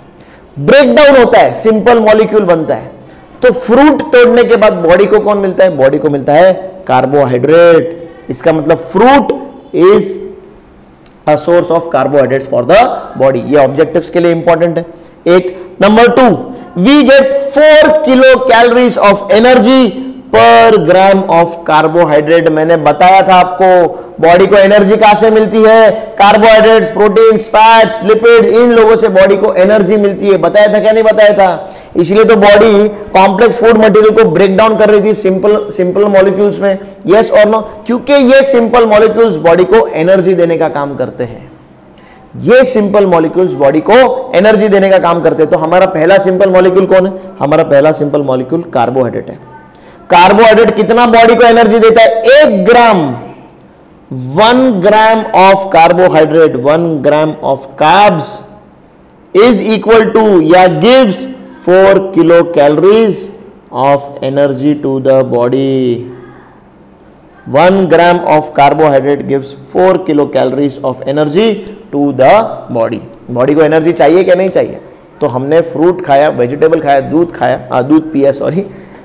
ब्रेक डाउन होता है, सिंपल मॉलिक्यूल बनता है। तो फ्रूट तोड़ने के बाद बॉडी को कौन मिलता है? बॉडी को मिलता है कार्बोहाइड्रेट। इसका मतलब fruit is a source of carbohydrates for the body. ये ऑब्जेक्टिव्स के लिए इंपॉर्टेंट है। एक number 2, we get 4 kilo calories of energy per gram of carbohydrate. मैंने बताया था आपको बॉडी को एनर्जी कहां से मिलती है, कार्बोहाइड्रेट्स, प्रोटीन्स, फैट्स, लिपिड्स, इन लोगों से बॉडी को एनर्जी मिलती है। बताया था क्या नहीं बताया था? इसलिए तो बॉडी कॉम्प्लेक्स फूड मटेरियल को ब्रेक डाउन कर रही थी सिंपल मॉलिक्यूल्स में। यस और नो? क्योंकि ये सिंपल मॉलिक्यूल्स बॉडी को एनर्जी देने का काम करते हैं। ये सिंपल मॉलिक्यूल्स बॉडी को एनर्जी देने का काम करते हैं। तो हमारा पहला सिंपल मॉलिक्यूल कौन है? हमारा पहला सिंपल मॉलिक्यूल कार्बोहाइड्रेट है। कार्बोहाइड्रेट कितना बॉडी को एनर्जी देता है? 1 gram. 1 gram of carbohydrate, 1 gram of carbs is equal to या gives 4 kilo calories of energy to the body. 1 gram of carbohydrate gives 4 kilo calories of energy to the body. Body को एनर्जी चाहिए क्या नहीं चाहिए? तो हमने फ्रूट खाया, वेजिटेबल खाया, दूध पिया,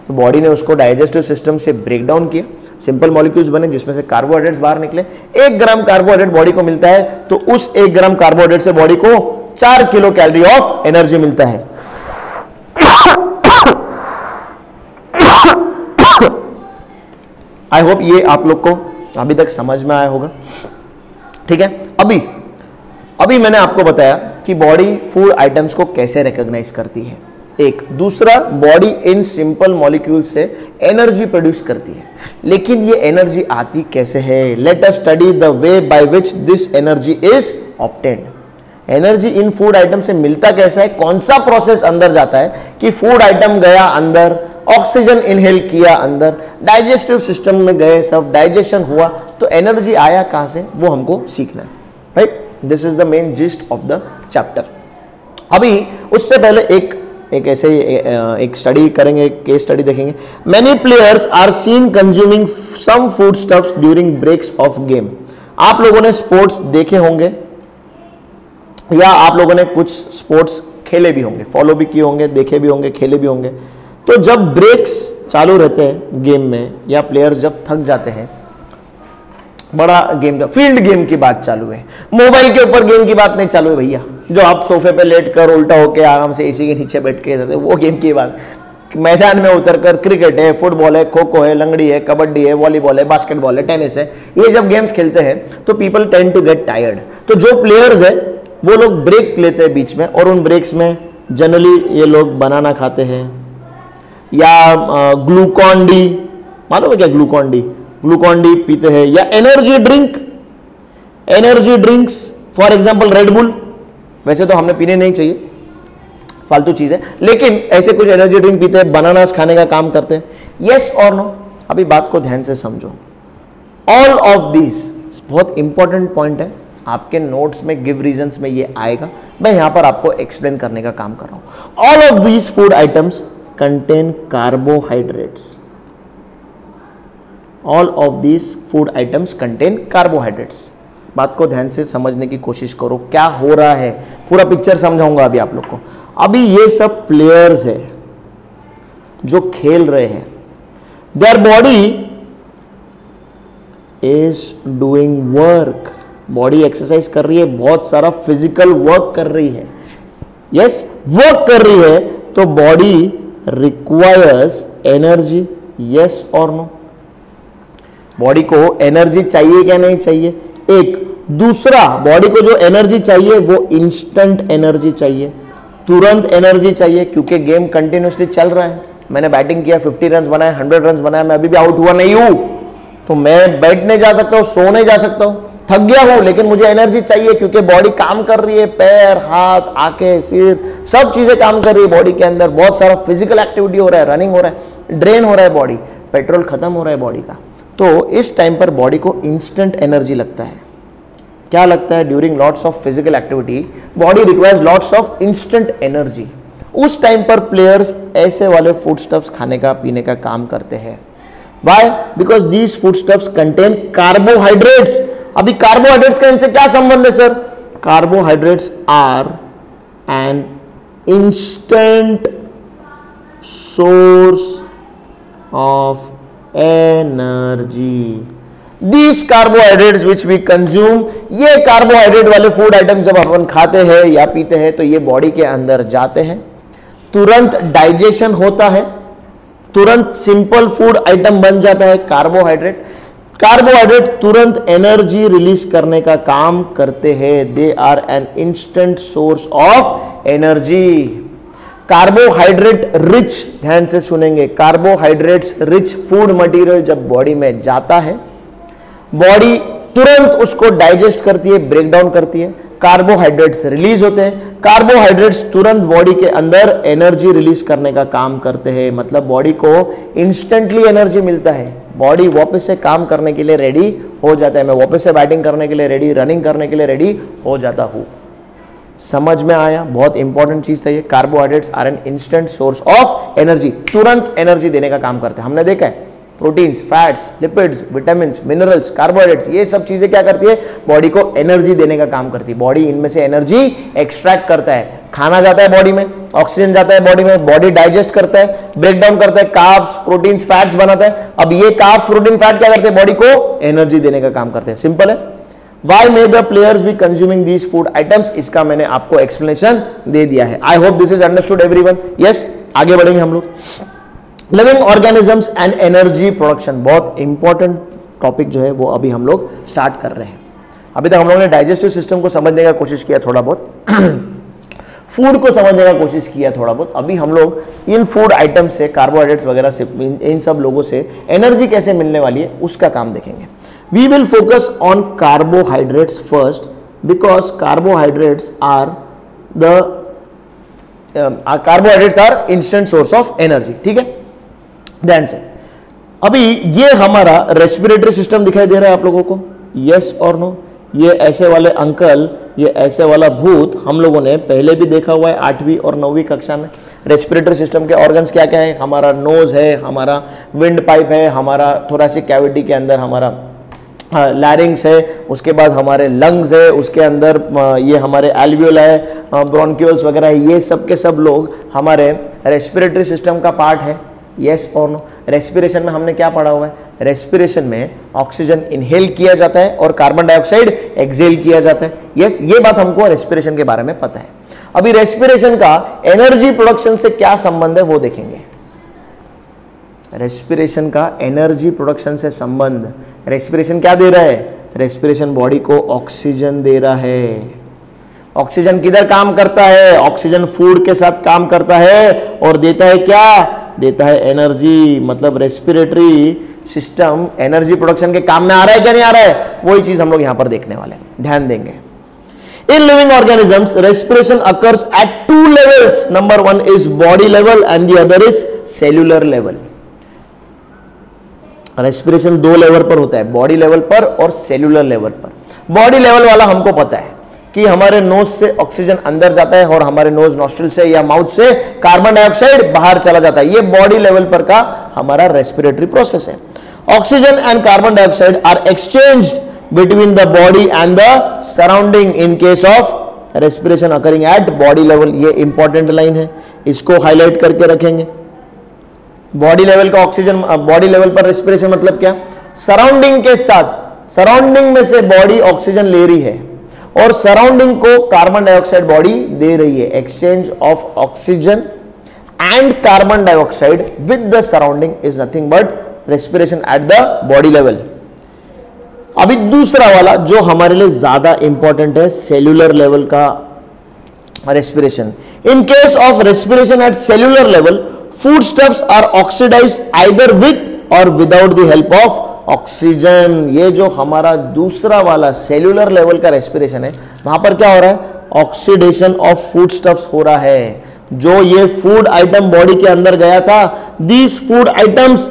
तो बॉडी ने उसको डाइजेस्टिव सिस्टम से ब्रेक डाउन किया, सिंपल मॉलिक्यूल्स बने जिसमें से कार्बोहाइड्रेट्स बाहर निकले। 1 ग्राम कार्बोहाइड्रेट बॉडी को मिलता है, तो उस 1 ग्राम कार्बोहाइड्रेट से बॉडी को 4 किलो कैलोरी ऑफ एनर्जी मिलता है। आई होप ये आप लोग को अभी तक समझ में आया होगा। ठीक है, अभी मैंने आपको बताया कि बॉडी फूड आइटम्स को कैसे रिकॉग्नाइज करती है। एक दूसरा, बॉडी इन सिंपल मॉलिक्यूल से एनर्जी प्रोड्यूस करती है, लेकिन ये एनर्जी आती कैसे है? Let us study the way by which this energy is obtained. Energy in food item से मिलता कैसा है? कौन सा प्रोसेस अंदर जाता है कि फूड आइटम गया अंदर, ऑक्सीजन इनहेल किया अंदर, डाइजेस्टिव सिस्टम में गए, सब डाइजेशन हुआ, तो एनर्जी आया कहां से वो हमको सीखना है। Right, this is the main gist of the chapter. अभी उससे पहले एक ऐसे एक स्टडी करेंगे, एक केस स्टडी देखेंगे। Many players are seen consuming some food stuffs during breaks of game. आप लोगों ने स्पोर्ट्स देखे होंगे या आप लोगों ने कुछ स्पोर्ट्स खेले भी होंगे, फॉलो भी किए होंगे, देखे भी होंगे, खेले भी होंगे। तो जब ब्रेक्स चालू रहते हैं गेम में या प्लेयर्स जब थक जाते हैं, बड़ा गेम का फील्ड गेम की बात चालू है, मोबाइल के ऊपर गेम की बात नहीं चालू है भैया, जो आप सोफे पे लेट कर उल्टा होकर आराम से एसी के नीचे बैठ के रहते, वो गेम की बात। मैदान में उतरकर क्रिकेट है, फुटबॉल है, खो खो है, लंगड़ी है, कबड्डी है, वॉलीबॉल है, बास्केटबॉल है, टेनिस है, ये जब गेम्स खेलते हैं तो people tend to get tired. तो जो प्लेयर्स है वो लोग ब्रेक लेते हैं बीच में, और उन ब्रेक्स में जनरली ये लोग बनाना खाते हैं या ग्लूकॉन डी, मालूम है क्या ग्लूकॉन डी पीते हैं, या energy drinks for example red bull. वैसे तो हमने पीने नहीं चाहिए, फालतू चीज है, लेकिन ऐसे कुछ एनर्जी ड्रिंक पीते हैं, बनानास खाने का काम करते हैं। यस और नो? अभी बात को ध्यान से समझो। ऑल ऑफ दिस बहुत इंपॉर्टेंट पॉइंट है, आपके नोट्स में गिव रीजंस में ये आएगा, मैं यहां पर आपको एक्सप्लेन करने का काम कर रहा हूं। All of these food items contain carbohydrates. All of these food items contain carbohydrates. बात को ध्यान से समझने की कोशिश करो, क्या हो रहा है, पूरा पिक्चर समझाऊंगा अभी आप लोग को। अभी ये सब प्लेयर्स है जो खेल रहे हैं, their body is doing work. Body exercise कर रही है, बहुत सारा फिजिकल वर्क कर रही है। यस, वर्क कर रही है, तो बॉडी रिक्वायर्स एनर्जी। यस और नो? बॉडी को एनर्जी चाहिए क्या नहीं चाहिए? एक दूसरा, बॉडी को जो एनर्जी चाहिए वो इंस्टेंट एनर्जी चाहिए, तुरंत एनर्जी चाहिए, क्योंकि गेम कंटिन्यूसली चल रहा है। मैंने बैटिंग किया, 50 रन बनाए, 100 रन बनाए, मैं अभी भी आउट हुआ नहीं हूं, तो मैं बैठ नहीं जा सकता हूं, सो नहीं जा सकता हूं, थक गया हूं, लेकिन मुझे एनर्जी चाहिए क्योंकि बॉडी काम कर रही है, पैर, हाथ, आंखें, सिर, सब चीजें काम कर रही है बॉडी के अंदर, बहुत सारा फिजिकल एक्टिविटी हो रहा है, रनिंग हो रहा है, ड्रेन हो रहा है बॉडी, पेट्रोल खत्म हो रहा है बॉडी का। तो इस टाइम पर बॉडी को इंस्टेंट एनर्जी लगता है। क्या लगता है? During lots of physical activity body requires lots of instant energy. उस टाइम पर प्लेयर्स ऐसे वाले फूड स्टफ्स खाने का पीने का काम करते हैं। Why? Because these food stuffs contain carbohydrates. अभी कार्बोहाइड्रेट्स का इनसे क्या संबंध है sir? Carbohydrates are an instant source of energy. These carbohydrates which we consume, ये कार्बोहाइड्रेट वाले फूड आइटम जब अपन खाते हैं या पीते हैं तो ये बॉडी के अंदर जाते हैं, तुरंत डाइजेशन होता है, तुरंत सिंपल फूड आइटम बन जाता है कार्बोहाइड्रेट। कार्बोहाइड्रेट तुरंत एनर्जी रिलीज करने का काम करते हैं, they are an instant source of energy. Carbohydrate rich, ध्यान से सुनेंगे, कार्बोहाइड्रेट्स रिच फूड मटेरियल जब बॉडी में जाता है, बॉडी तुरंत उसको डाइजेस्ट करती है, ब्रेक डाउन करती है, कार्बोहाइड्रेट्स रिलीज होते हैं, कार्बोहाइड्रेट्स तुरंत बॉडी के अंदर एनर्जी रिलीज करने का काम करते हैं, मतलब बॉडी को इंस्टेंटली एनर्जी मिलता है, बॉडी वापस से काम करने के लिए रेडी हो जाता है, मैं वापस से बैटिंग करने के लिए रेडी, रनिंग करने के लिए रेडी हो जाता हूं। समझ में आया? बहुत इंपॉर्टेंट चीज है ये। Carbohydrates are an instant source of energy, तुरंत एनर्जी देने का काम करते हैं। हमने देखा है proteins, fats, lipids, vitamin, minerals, carbohydrates, ये सब चीजें क्या करती है, बॉडी को एनर्जी देने का काम करती है। बॉडी इनमें से एनर्जी एक्सट्रैक्ट करता है, खाना जाता है बॉडी में, ऑक्सीजन जाता है बॉडी में, बॉडी डाइजेस्ट करता है, ब्रेक डाउन करता है, कार्ब्स, प्रोटीन्स, फैट्स बनाता है। अब ये कार्ब्स, प्रोटीन, फैट क्या करते हैं, बॉडी को एनर्जी देने का काम करते हैं। सिंपल है। Why may the players be consuming these food items? इसका मैंने आपको एक्सप्लेनेशन दे दिया है। I hope this is understood everyone. Yes, आगे बढ़ेंगे हम लोग। Living organisms and energy production, बहुत इंपॉर्टेंट टॉपिक जो है वो अभी हम लोग स्टार्ट कर रहे हैं। अभी तक हम लोगों ने डाइजेस्टिव सिस्टम को समझने का कोशिश किया थोड़ा बहुत, फूड को समझने का कोशिश किया थोड़ा बहुत। अभी हम लोग इन फूड आइटम्स से, कार्बोहाइड्रेट्स वगैरह से, इन सब लोगों से एनर्जी कैसे मिलने वाली है उसका काम देखेंगे। We will focus on carbohydrates first because carbohydrates are instant source of energy। ठीक है, ध्यान से। अभी ये हमारा रेस्पिरेटरी सिस्टम दिखाई दे रहा है आप लोगों को, यस और नो? ये ऐसे वाले अंकल, ये ऐसे वाला भूत हम लोगों ने पहले भी देखा हुआ है 8वीं और 9वीं कक्षा में। रेस्पिरेटरी सिस्टम के ऑर्गन्स क्या क्या है, हमारा नोज है, हमारा विंड पाइप है, हमारा थोरेसिक कैविटी के अंदर हमारा लैरिंग्स है, उसके बाद हमारे लंग्स है, उसके अंदर ये हमारे एल्वियोला है, ब्रोंक्यूल्स वगैरह है, ये सब के सब लोग हमारे रेस्पिरेटरी सिस्टम का पार्ट है। यस और नो? रेस्पिरेशन में हमने क्या पढ़ा हुआ है, रेस्पिरेशन में ऑक्सीजन इनहेल किया जाता है और कार्बन डाइऑक्साइड एक्सहेल किया जाता है। यस, ये बात हमको रेस्पिरेशन के बारे में पता है। अभी रेस्पिरेशन का एनर्जी प्रोडक्शन से क्या संबंध है वो देखेंगे। रेस्पिरेशन का एनर्जी प्रोडक्शन से संबंध, रेस्पिरेशन क्या दे रहा है, रेस्पिरेशन बॉडी को ऑक्सीजन दे रहा है। ऑक्सीजन किधर काम करता है, ऑक्सीजन फूड के साथ काम करता है और देता है क्या, देता है एनर्जी। मतलब रेस्पिरेटरी सिस्टम एनर्जी प्रोडक्शन के काम में आ रहा है क्या नहीं आ रहा है, वही चीज हम लोग यहां पर देखने वाले हैं, ध्यान देंगे। In living organisms, respiration occurs at two levels. Number one is body level and the other is cellular level. Respiration दो लेवल पर होता है, बॉडी लेवल पर और सेल्यूलर लेवल पर। बॉडी लेवल वाला हमको पता है कि हमारे नोज से ऑक्सीजन अंदर जाता है और हमारे नोज नॉस्ट्रिल से या माउथ से कार्बन डाइऑक्साइड बाहर चला जाता है। ये बॉडी लेवल पर का हमारा रेस्पिरेटरी प्रोसेस है। Oxygen and carbon dioxide are exchanged between the body and the surrounding in case of respiration occurring at body level. ये इंपॉर्टेंट लाइन है, इसको हाईलाइट करके रखेंगे। बॉडी लेवल का ऑक्सीजन, बॉडी लेवल पर रेस्पिरेशन मतलब क्या, सराउंडिंग के साथ, सराउंडिंग में से बॉडी ऑक्सीजन ले रही है और सराउंडिंग को कार्बन डाइऑक्साइड बॉडी दे रही है। Exchange of oxygen and carbon dioxide with the surrounding is nothing but respiration at the body level. अभी दूसरा वाला जो हमारे लिए ज्यादा इंपॉर्टेंट है, सेल्यूलर लेवल का respiration. In case of respiration at cellular level, foodstuffs are oxidized either with or without the help of oxygen। ये जो हमारा दूसरा वाला सेल्यूलर लेवल का रेस्पिरेशन है, वहां पर क्या हो रहा है, ऑक्सीडेशन ऑफ फूडस्टफ्स हो रहा है। जो ये फूड आइटम बॉडी के अंदर गया था, these food items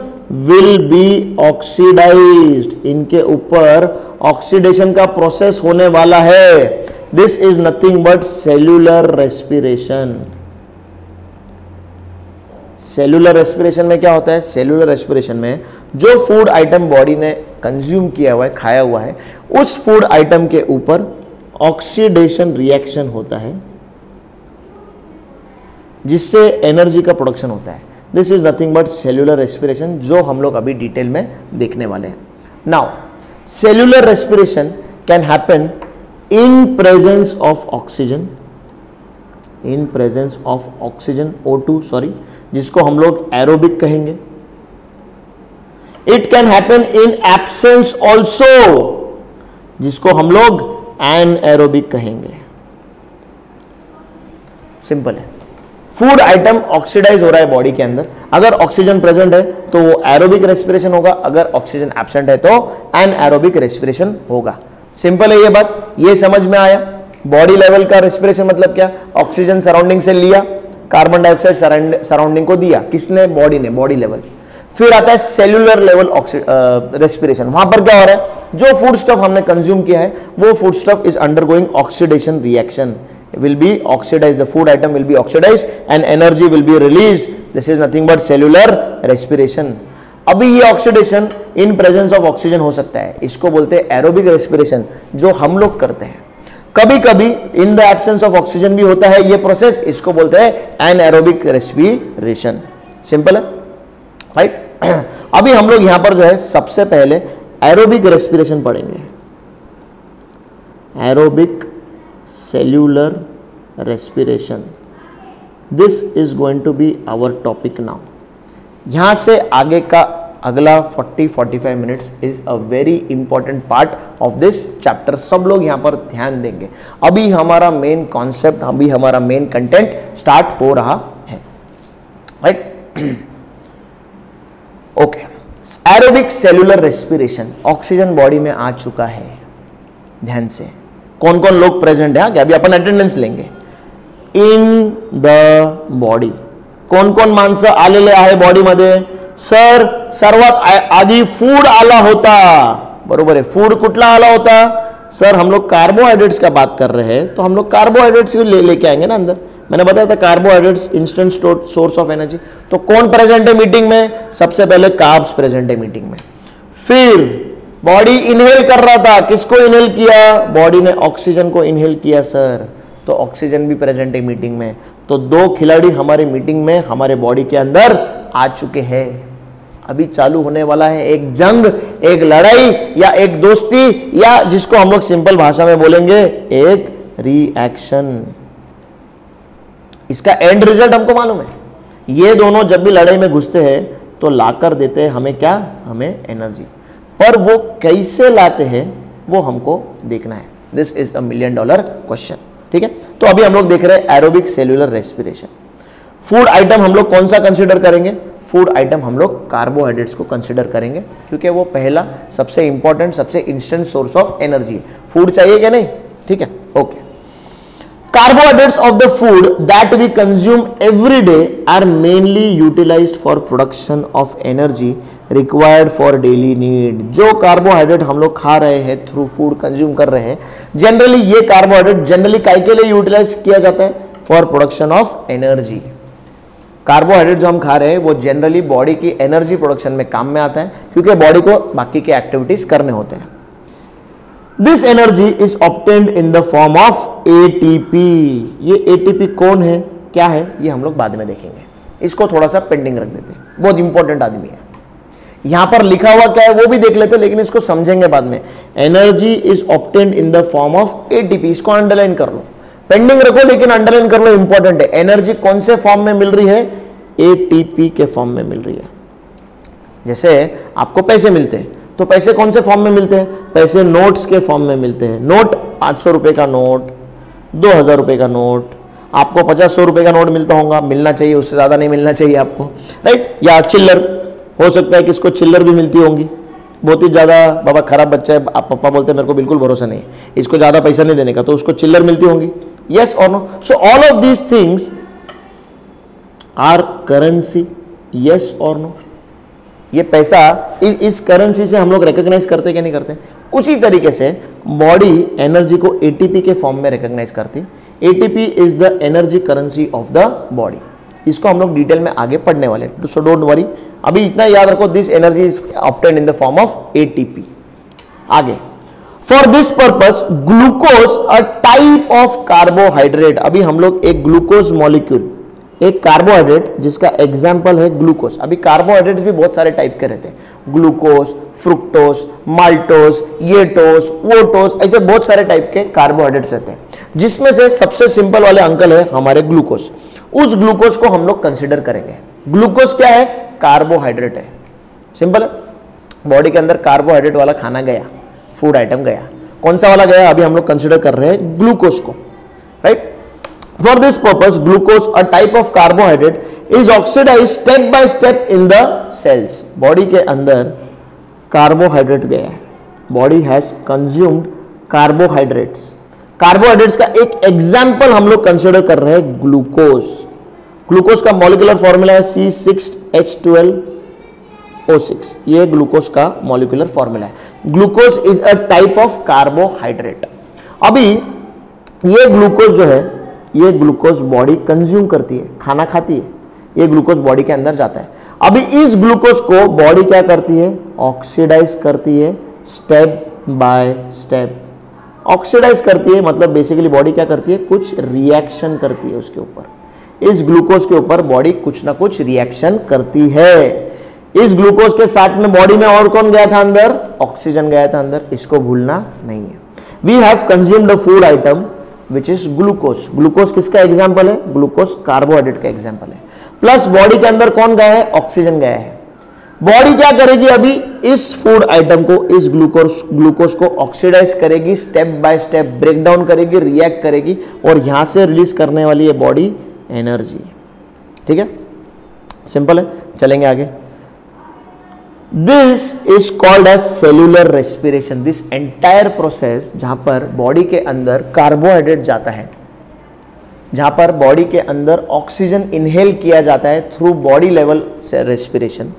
will be oxidized, इनके ऊपर ऑक्सीडेशन का प्रोसेस होने वाला है। This is nothing but cellular respiration. Cellular respiration में क्या होता है, सेल्यूलर रेस्पिरेशन में जो फूड आइटम बॉडी ने कंज्यूम किया हुआ है, खाया हुआ है, उस फूड आइटम के ऊपर ऑक्सीडेशन रिएक्शन होता है जिससे एनर्जी का प्रोडक्शन होता है। This is nothing but cellular respiration, जो हम लोग अभी डिटेल में देखने वाले हैं। Now cellular respiration can happen in presence of oxygen, in presence of oxygen O2 sorry, जिसको हम लोग एरोबिक कहेंगे. It can happen in absence also, जिसको हम लोग एनएरोबिक कहेंगे. सिंपल है. फूड आइटम ऑक्सीडाइज हो रहा है बॉडी के अंदर, अगर ऑक्सीजन प्रेजेंट है तो वो एरोबिक रेस्पिरेशन होगा, अगर ऑक्सीजन एब्सेंट है तो एनएरोबिक रेस्पिरेशन होगा. सिंपल है ये बात, ये समझ में आया. बॉडी लेवल का रेस्पिरेशन मतलब क्या, ऑक्सीजन सराउंडिंग से लिया, कार्बन डाइऑक्साइड सराउंडिंग को दिया, किसने, बॉडी ने, बॉडी लेवल. फिर आता है सेल्यूलर लेवल रेस्पिरेशन. वहां पर क्या हो रहा है, जो फूड स्टफ हमने कंज्यूम किया है वो food stuff is undergoing oxidation reaction, will be oxidized, the food item will be oxidized and energy will be released. This is nothing but cellular respiration. अभी ये oxidation in presence of oxygen हो सकता है, इसको बोलते हैं एरोबिक रेस्पिरेशन, जो हम लोग करते हैं. कभी कभी in the absence of oxygen भी होता है ये प्रोसेस, इसको बोलते हैं एनएरोबिक रेस्पिरेशन. सिंपल है, राइट. अभी हम लोग यहां पर जो है सबसे पहले एरोबिक रेस्पिरेशन पढ़ेंगे, aerobic cellular respiration. This is going to be our topic now. यहां से आगे का अगला 40-45 minutes is a very important part of this chapter. सब लोग यहां पर ध्यान देंगे. अभी हमारा मेन कॉन्सेप्ट, अभी हमारा मेन कंटेंट स्टार्ट हो रहा है, right. Okay, aerobic cellular respiration. Oxygen body में आ चुका है, ध्यान से. कौन कौन लोग प्रेजेंट है, क्या अभी अपन अटेंडेंस लेंगे. इन द बॉडी कोण कोण माणसं आलेले आहे बॉडीमध्ये. सर सर्वात आधी फूड आला होता, बरोबर है. फूड कुठला आला होता सर, हम लोग कार्बोहाइड्रेट्स का बात कर रहे हैं तो हम लोग कार्बोहाइड्रेट्स लेके आएंगे ना अंदर. मैंने बताया था carbohydrates instant source of energy. तो कौन प्रेजेंट है मीटिंग में, सबसे पहले कार्ब्स प्रेजेंट है मीटिंग में. फिर बॉडी इनहेल कर रहा था, किसको इनहेल किया, बॉडी ने ऑक्सीजन को इनहेल किया सर, तो ऑक्सीजन भी प्रेजेंट है मीटिंग में. तो दो खिलाड़ी हमारे मीटिंग में हमारे बॉडी के अंदर आ चुके हैं. अभी चालू होने वाला है एक जंग, एक लड़ाई या एक दोस्ती, या जिसको हम लोग सिंपल भाषा में बोलेंगे एक रिएक्शन. इसका एंड रिजल्ट हमको मालूम है. ये दोनों जब भी लड़ाई में घुसते हैं तो लाकर देते हैं हमें क्या, हमें एनर्जी. पर वो कैसे लाते हैं वो हमको देखना है. This is a $1 million question, ठीक है. तो अभी हम लोग देख रहे हैं aerobic cellular respiration. Food item हम लोग कौन सा कंसीडर करेंगे, फूड आइटम हम लोग कार्बोहाइड्रेट्स को कंसीडर करेंगे, क्योंकि वो पहला सबसे इंपॉर्टेंट, सबसे इंस्टेंट सोर्स ऑफ एनर्जी है. फूड चाहिए क्या नहीं, ठीक है, okay. Carbohydrates of the food that we consume every day are mainly utilized for production of energy required for daily need. जो कार्बोहाइड्रेट हम लोग खा रहे हैं, थ्रू फूड कंज्यूम कर रहे हैं, जनरली ये कार्बोहाइड्रेट जनरली काय के लिए यूटिलाइज किया जाता है, for production of energy. Carbohydrate जो हम खा रहे हैं वो जनरली बॉडी की एनर्जी प्रोडक्शन में काम में आता है, क्योंकि बॉडी को बाकी के एक्टिविटीज करने होते हैं. This energy is obtained in the form of ATP. ये एटीपी कौन है, क्या है, ये हम लोग बाद में देखेंगे. इसको थोड़ा सा पेंडिंग रख देते हैं, बहुत इंपॉर्टेंट आदमी है. यहां पर लिखा हुआ क्या है वो भी देख लेते हैं, लेकिन इसको समझेंगे बाद में. Energy is obtained in the form of ATP. इसको अंडरलाइन कर लो, पेंडिंग रखो लेकिन अंडरलाइन कर लो, इंपॉर्टेंट है. एनर्जी कौन से फॉर्म में मिल रही है, एटीपी के फॉर्म में मिल रही है. जैसे आपको पैसे मिलते हैं तो पैसे कौन से फॉर्म में मिलते हैं, पैसे नोट्स के फॉर्म में मिलते हैं. नोट 500 रुपए का नोट, 2000 रुपए का नोट, आपको 50-100 रुपए का नोट मिलता होगा, मिलना चाहिए, उससे ज्यादा नहीं मिलना चाहिए आपको, राइट. या चिल्लर हो सकता है कि इसको चिल्लर भी मिलती होंगी. बहुत ही ज्यादा बाबा खराब बच्चा है, आप पापा बोलते हैं मेरे को बिल्कुल भरोसा नहीं, इसको ज्यादा पैसा नहीं देने का, तो उसको चिल्लर मिलती होंगी. यस और no. So all of these things are currency. Yes और नो. ये पैसा इस करेंसी से हम लोग रिकॉग्नाइज करते क्या नहीं करते. उसी तरीके से बॉडी एनर्जी को एटीपी के फॉर्म में रिकॉग्नाइज करती. ATP is the energy currency of the body. इसको हम लोग डिटेल में आगे पढ़ने वाले, सो डोंट वरी. अभी इतना याद रखो, this energy is obtained in the form of ATP. आगे, for this purpose glucose a type of carbohydrate. अभी हम लोग एक ग्लूकोज मॉलिक्यूल, एक कार्बोहाइड्रेट जिसका एग्जाम्पल है ग्लूकोज. अभी कार्बोहाइड्रेट्स भी बहुत सारे टाइप के रहते हैं. ग्लूकोज, फ्रुक्टोज, माल्टोज, येटोज, वोटोज, ऐसे बहुत सारे टाइप के कार्बोहाइड्रेट्स रहते हैं, जिसमें से सबसे सिंपल वाले अंकल है हमारे ग्लूकोज। उस ग्लूकोज को हम लोग कंसिडर करेंगे। ग्लूकोज क्या है? कार्बोहाइड्रेट है, सिंपल है। बॉडी के अंदर कार्बोहाइड्रेट वाला खाना गया, फूड आइटम गया, कौन सा वाला गया? अभी हम लोग कंसिडर कर रहे हैं ग्लूकोज को, right. For this purpose glucose, a type of carbohydrate, is oxidised step by step in the cells. Body के अंदर कार्बोहाइड्रेट गया है, body has consumed carbohydrates. Carbohydrates का एक एग्जाम्पल हम लोग कंसिडर कर रहे हैं ग्लूकोज। ग्लूकोज का मॉलिक्यूलर फॉर्मूला है C6H12O6, ये ग्लूकोज का मॉलिक्यूलर फॉर्मूला है। Glucose is a type of carbohydrate. अभी ये ग्लूकोज जो है, ये ग्लूकोज बॉडी कंज्यूम करती है, खाना खाती है, ये ग्लूकोज बॉडी के अंदर जाता है। अभी इस ग्लूकोज को बॉडी क्या करती है? ऑक्सीडाइज करती है स्टेप बाय स्टेप। ऑक्सीडाइज करती है मतलब बेसिकली बॉडी क्या करती है? कुछ रिएक्शन करती है उसके ऊपर। इस ग्लूकोज के ऊपर बॉडी कुछ ना कुछ रिएक्शन करती है। इस ग्लूकोज के साथ में बॉडी में और कौन गया था अंदर? ऑक्सीजन गया था अंदर, इसको भूलना नहीं है। We have consumed a food item which is glucose. Glucose किसका एग्जाम्पल है? ग्लूकोज कार्बोहाइड्रेट का एग्जाम्पल है। प्लस बॉडी के अंदर कौन गया है? ऑक्सीजन गया है। बॉडी क्या करेगी? अभी इस फूड आइटम को, इस ग्लूकोज को ऑक्सीडाइज करेगी, step by step break down करेगी, रिएक्ट करेगी, और यहां से रिलीज करने वाली है बॉडी एनर्जी। ठीक है, सिंपल है, चलेंगे आगे। This is called as cellular respiration. This entire process, जहां पर बॉडी के अंदर कार्बोहाइड्रेट जाता है, जहां पर बॉडी के अंदर ऑक्सीजन इनहेल किया जाता है थ्रू बॉडी लेवल से रेस्पिरेशन,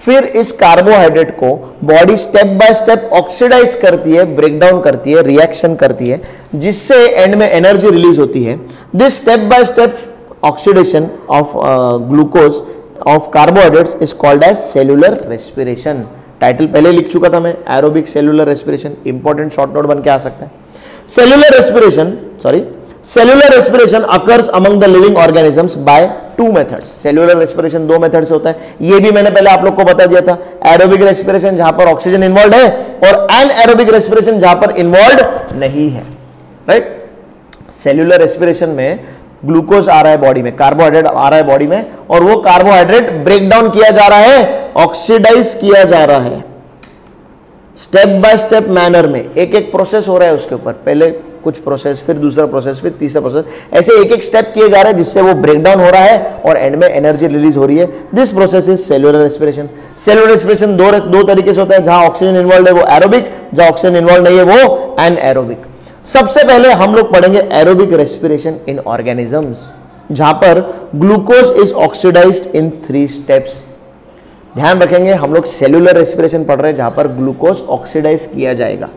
फिर इस कार्बोहाइड्रेट को body step by step oxidise करती है, ब्रेक डाउन करती है, रिएक्शन करती है, जिससे एंड में एनर्जी रिलीज होती है। This step by step oxidation of glucose of carbohydrates is called as cellular respiration. Title पहले लिख चुका था मैं, aerobic cellular respiration, important short note बन के आ सकता है। Cellular respiration occurs among the living organisms by two methods. Cellular respiration दो मेथड से होता है, ये भी मैंने पहले आप लोग को बता दिया था। एरोबिक रेस्पिरेशन जहां पर ऑक्सीजन इन्वॉल्व है, और एनएरोबिक रेस्पिरेशन जहां पर इन्वॉल्व नहीं है, राइट। सेल्यूलर रेस्पिरेशन में ग्लूकोज आ रहा है बॉडी में, कार्बोहाइड्रेट आ रहा है बॉडी में, और वो कार्बोहाइड्रेट ब्रेक डाउन किया जा रहा है, ऑक्सीडाइज किया जा रहा है, स्टेप बाय स्टेप मैनर में। एक एक प्रोसेस हो रहा है उसके ऊपर, पहले कुछ प्रोसेस, फिर दूसरा प्रोसेस, फिर तीसरा प्रोसेस, ऐसे एक एक स्टेप किए जा रहे हैं, जिससे वो ब्रेक डाउन हो रहा है और एंड में एनर्जी रिलीज हो रही है। This process is cellular respiration. Cellular respiration दो तरीके से होता है, जहां ऑक्सीजन इन्वॉल्व है वो एरोबिक, जहां ऑक्सीजन इन्वॉल्व नहीं है वो एनएरोबिक। सबसे पहले हम लोग पढ़ेंगे एरोबिक रेस्पिरेशन इन ऑर्गेनिजम्स, जहां पर glucose is oxidised in 3 steps. ध्यान रखेंगे, हम लोग सेल्यूलर रेस्पिरेशन पढ़ रहे हैं जहां पर ग्लूकोज ऑक्सीडाइज किया जाएगा,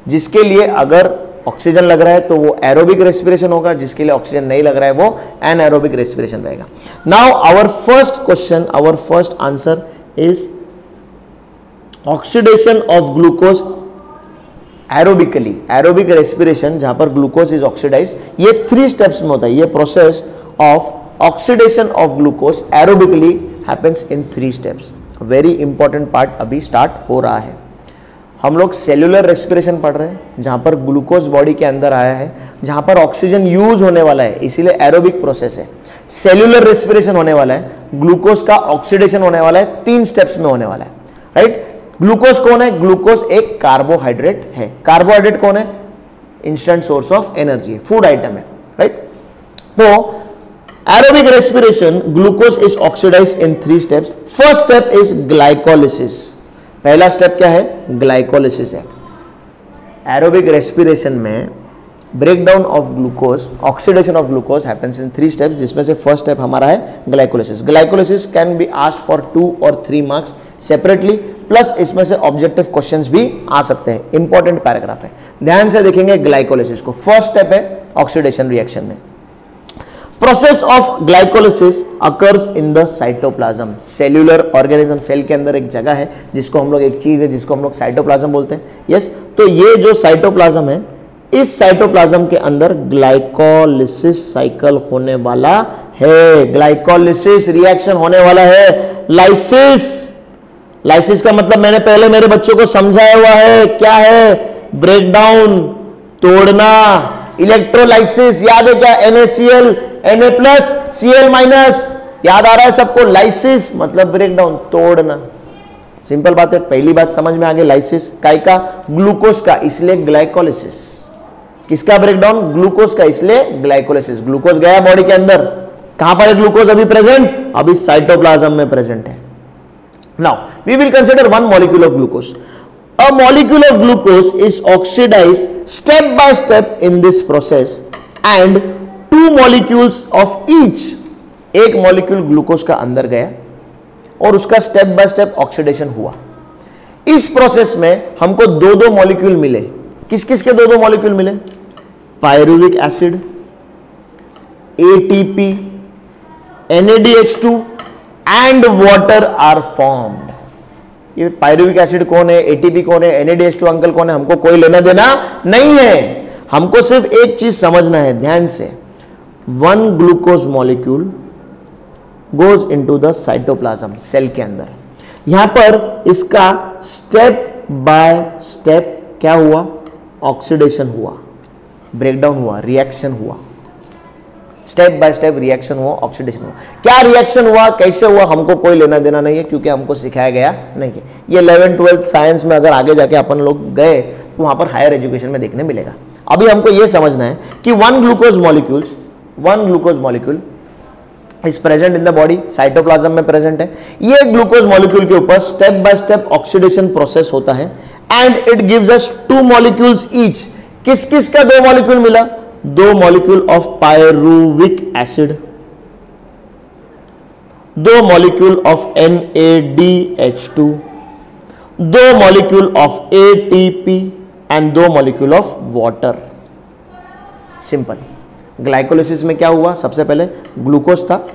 जिसके लिए अगर ऑक्सीजन लग रहा है तो वो एरोबिक रेस्पिरेशन होगा, जिसके लिए ऑक्सीजन नहीं लग रहा है वो एनएरोबिक रेस्पिरेशन रहेगा। Now our first question, our first answer is oxidation of glucose aerobically. Aerobic respiration जहां पर ग्लूकोज इज ऑक्सीडाइज, ये 3 स्टेप्स में होता है। ये process of oxidation of glucose aerobically happens in 3 steps. Very important part अभी स्टार्ट हो रहा है। हम लोग सेल्यूलर रेस्पिरेशन पढ़ रहे हैं, जहां पर ग्लूकोज बॉडी के अंदर आया है, जहां पर ऑक्सीजन यूज होने वाला है, इसीलिए एरोबिक प्रोसेस है। सेल्यूलर रेस्पिरेशन होने वाला है, ग्लूकोज का ऑक्सीडेशन होने वाला है, 3 स्टेप्स में होने वाला है, राइट। ग्लूकोज कौन है? ग्लूकोज एक कार्बोहाइड्रेट है। कार्बोहाइड्रेट कौन है? Instant source of energy, food item है, राइट। तो aerobic respiration, glucose is oxidised in 3 steps. First step is glycolysis. पहला स्टेप क्या है? ग्लाइकोलिसिस है। एरोबिक रेस्पिरेशन में breakdown of glucose, oxidation of glucose happens in 3 steps, जिसमें से फर्स्ट स्टेप हमारा है glycolysis. Glycolysis can be asked for 2 और 3 मार्क्स सेपरेटली, प्लस इसमें से ऑब्जेक्टिव क्वेश्चंस भी आ सकते हैं। इंपॉर्टेंट पैराग्राफ है, ध्यान से देखेंगे ग्लाइकोलिसिस को। फर्स्ट स्टेप है ऑक्सीडेशन रिएक्शन में। Process of glycolysis occurs in the cytoplasm. Cellular organism, cell के अंदर एक जगह है जिसको हम लोग, एक चीज है जिसको हम लोग साइटोप्लाज्म बोलते हैं। यस, तो ये जो साइटोप्लाज्म है, इस साइटोप्लाज्म के अंदर ग्लाइकोलिसिस साइकिल होने वाला है। ग्लाइकोलिसिस रिएक्शन होने वाला है। लाइसिस, लाइसिस का मतलब मैंने पहले मेरे बच्चों को समझाया हुआ है, क्या है? ब्रेकडाउन, तोड़ना। इलेक्ट्रोलाइसिस याद है क्या? NaCl, Na+, Cl-, याद आ रहा है सबको? लाइसिस मतलब ब्रेकडाउन, तोड़ना। सिंपल बात है, पहली बात समझ में आ गई। लाइसिस काय का? ग्लूकोज का, इसलिए ग्लाइकोलिसिस। किसका ब्रेकडाउन? ग्लूकोज का, इसलिए ग्लाइकोलिसिस। ग्लूकोज गया बॉडी के अंदर, कहां पर है ग्लूकोज अभी प्रेजेंट? अभी साइटोप्लाज्म में प्रेजेंट है। Now we will consider one molecule of glucose. A molecule of glucose is oxidised step by step in this process and 2 molecules of each, एक मॉलिक्यूल ग्लूकोज का अंदर गया और उसका स्टेप बाय स्टेप ऑक्सीडेशन हुआ। इस प्रोसेस में हमको 2-2 मॉलिक्यूल मिले। किस किस के 2-2 मॉलिक्यूल मिले? Pyruvic acid, ATP, NADH2 and water are formed. ये पायरुविक एसिड कौन है, ATP कौन है, NADH2 अंकल कौन है, हमको कोई लेना देना नहीं है। हमको सिर्फ एक चीज समझना है ध्यान से, 1 glucose molecule goes into the cytoplasm, cell के अंदर। यहां पर इसका स्टेप बाय स्टेप क्या हुआ? ऑक्सीडेशन हुआ, ब्रेकडाउन हुआ, रिएक्शन हुआ। स्टेप बाय स्टेप रिएक्शन हुआ, ऑक्सीडेशन हुआ। क्या रिएक्शन हुआ, कैसे हुआ, हमको कोई लेना देना नहीं है, क्योंकि हमको सिखाया गया नहीं है। ये 11th 12th साइंस में अगर आगे जाके अपन लोग गए तो वहां पर हायर एजुकेशन में देखने मिलेगा। अभी हमको यह समझना है कि 1 glucose molecule is present in the body, cytoplasm में प्रेजेंट है। ये ग्लूकोज मॉलिक्यूल के ऊपर step by step oxidation process होता है and it gives us 2 molecules each. किस किस का 2 मॉलिक्यूल मिला? 2 molecule of pyruvic acid, 2 molecule of NADH2, 2 molecule of ATP and 2 molecule of water. Simple. Glycolysis में क्या हुआ? सबसे पहले ग्लूकोज था,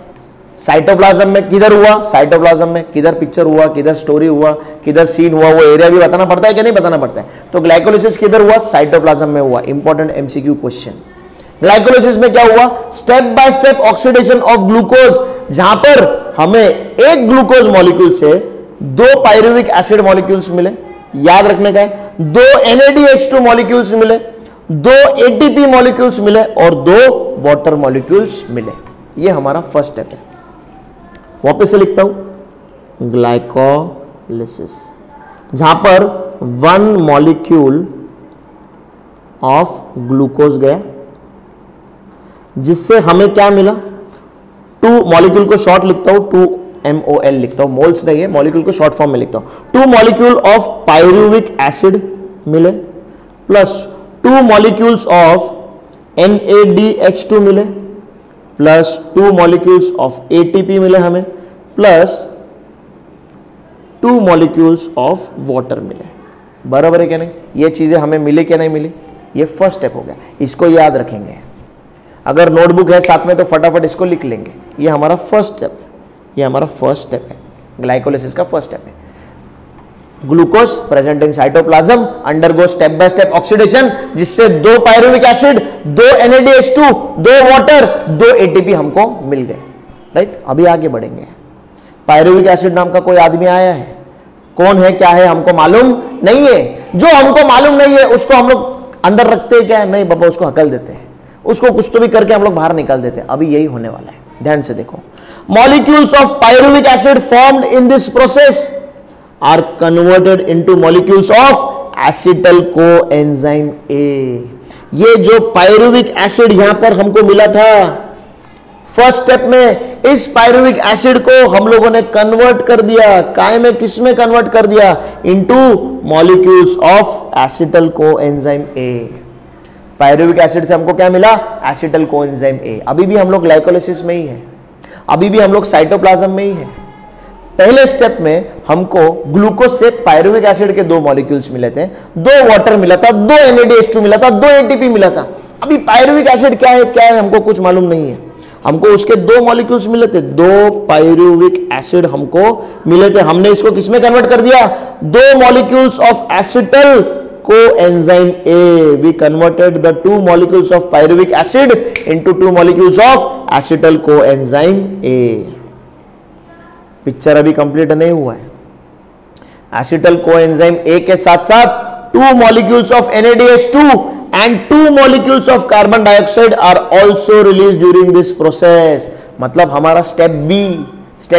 साइटोप्लाज्म में किधर हुआ? साइटोप्लाज्म में किधर पिक्चर हुआ, किधर स्टोरी हुआ, किधर सीन हुआ, वो एरिया भी बताना पड़ता है कि नहीं बताना पड़ता है? तो ग्लाइकोलिसिस किधर हुआ? साइटोप्लाज्म में हुआ। Important MCQ question. ग्लाइकोलिसिस में क्या हुआ? Step by step oxidation of glucose, जहां पर हमें एक ग्लूकोज मॉलिक्यूल से 2 पायरुविक एसिड मॉलिक्यूल्स मिले, याद रखने का है, 2 NADH2 मॉलिक्यूल्स मिले, 2 ATP मॉलिक्यूल्स मिले और 2 वाटर मॉलिक्यूल्स मिले। ये हमारा फर्स्ट स्टेप है। वापस से लिखता हूं, ग्लाइकोलिसिस, जहां पर 1 मॉलिक्यूल ऑफ ग्लूकोज गया, जिससे हमें क्या मिला? 2 मॉलिक्यूल को शॉर्ट लिखता हूं, 2MOL लिखता हूं, मोल्स नहीं है, मॉलिक्यूल को शॉर्ट फॉर्म में लिखता हूं। 2 मॉलिक्यूल ऑफ पायरुविक एसिड मिले प्लस 2 मॉलिक्यूल्स ऑफ NADH2 मिले प्लस 2 मॉलिक्यूल्स ऑफ ATP मिले हमें प्लस 2 मॉलिक्यूल्स ऑफ वाटर मिले। बराबर है क्या नहीं? ये चीजें हमें मिली क्या नहीं मिली? ये फर्स्ट स्टेप हो गया, इसको याद रखेंगे। अगर नोटबुक है साथ में तो फटाफट इसको लिख लेंगे। ये हमारा फर्स्ट स्टेप है, ये हमारा फर्स्ट स्टेप है, ग्लाइकोलिसिस का फर्स्ट स्टेप है। Glucose present in cytoplasm undergo step by step oxidation, जिससे 2 pyruvic acid, 2 NADH2, 2 water, 2 ATP हमको मिल गए। राइट, अभी आगे बढ़ेंगे। पायरुविक एसिड नाम का कोई आदमी आया है? कौन है, क्या है, हमको मालूम नहीं है। जो हमको मालूम नहीं है उसको हम लोग अंदर रखते हैं क्या? नहीं बाबा, उसको हकल देते हैं, उसको कुछ तो भी करके हम लोग बाहर निकाल देते हैं। अभी यही होने वाला है, ध्यान से देखो। Molecules of pyruvic acid formed in this process are converted into molecules of acetyl coenzyme A। ये जो पायरुविक एसिड यहां पर हमको मिला था फर्स्ट स्टेप में, इस पायरुविक एसिड को हम लोगों ने कन्वर्ट कर दिया। काय में, किस में कन्वर्ट कर दिया? Into molecules of acetyl coenzyme A। Pyruvic acid से हमको क्या मिला? Acetyl coenzyme A। अभी भी हम लोग ग्लाइकोलिसिस में ही है, अभी भी हम लोग साइटोप्लाज्म में ही है। पहले स्टेप में हमको ग्लूकोज से पायरुविक एसिड के 2 मॉलिक्यूल्स मिले थे, 2 वाटर मिला था, 2 NADH2 मिला था, 2 ATP मिला था। अभी पायरुविक एसिड क्या है हमको कुछ मालूम नहीं है। हमको उसके 2 मॉलिक्यूल्स मिले थे, 2 पायरुविक एसिड हमको मिले थे। हमने इसको किसमें कन्वर्ट कर दिया? 2 molecules of acetyl coenzyme A। We converted the 2 molecules of pyruvic acid into 2 molecules of acetyl coenzyme A। Picture अभी कंप्लीट नहीं हुआ है। एसिटल कोएंजाइम ए के साथ साथ 2 molecules of NADH2 and 2 molecules of carbon dioxide are also release during this process. मतलब हमारा स्टेप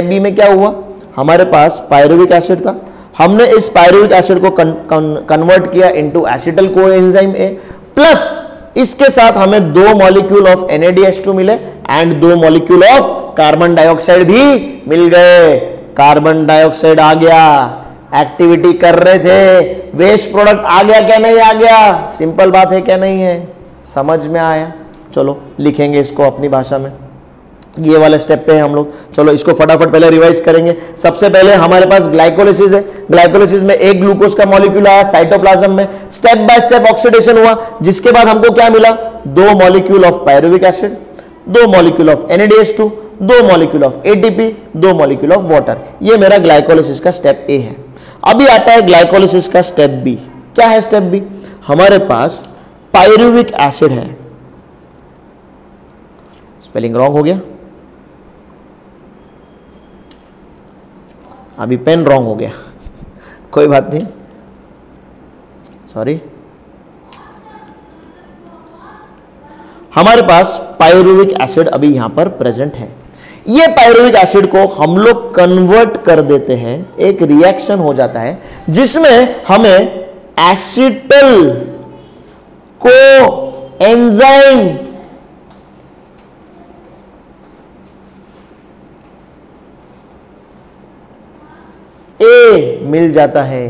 बी में क्या हुआ, हमारे पास पायरुविक एसिड था, हमने इस पायरुविक एसिड को कन्वर्ट किया into acetyl coenzyme A, plus इसके साथ हमें 2 मॉलिक्यूल ऑफ NADH2 मिले and 2 molecule of carbon dioxide भी मिल गए। कार्बन डाइऑक्साइड आ गया, एक्टिविटी कर रहे थे, वेस्ट प्रोडक्ट आ गया क्या नहीं आ गया, सिंपल बात है क्या नहीं है, समझ में आया। चलो लिखेंगे इसको अपनी भाषा में, ये वाले स्टेप पे है हम लोग। चलो इसको फटाफट पहले रिवाइज करेंगे। सबसे पहले हमारे पास ग्लाइकोलिसिस है, ग्लाइकोलिसिस में एक ग्लूकोज का मॉलिक्यूल आया साइटोप्लाज्म में, स्टेप बाय स्टेप ऑक्सीडेशन हुआ, जिसके बाद हमको क्या मिला, 2 molecule of pyruvic acid, 2 molecule of NADH2, 2 molecule of ATP, 2 molecule of water. ये मेरा ग्लाइकोलिसिस का स्टेप ए है। अभी आता है ग्लाइकोलिसिस का स्टेप बी। क्या है स्टेप बी, हमारे पास पायरुविक एसिड है, स्पेलिंग रॉन्ग हो गया, अभी पेन रॉन्ग हो गया, कोई बात नहीं, सॉरी। हमारे पास पायरुविक एसिड अभी यहां पर प्रेजेंट है। ये पायरुविक एसिड को हम लोग कन्वर्ट कर देते हैं, एक रिएक्शन हो जाता है जिसमें हमें एसिटल को एंजाइम ए मिल जाता है।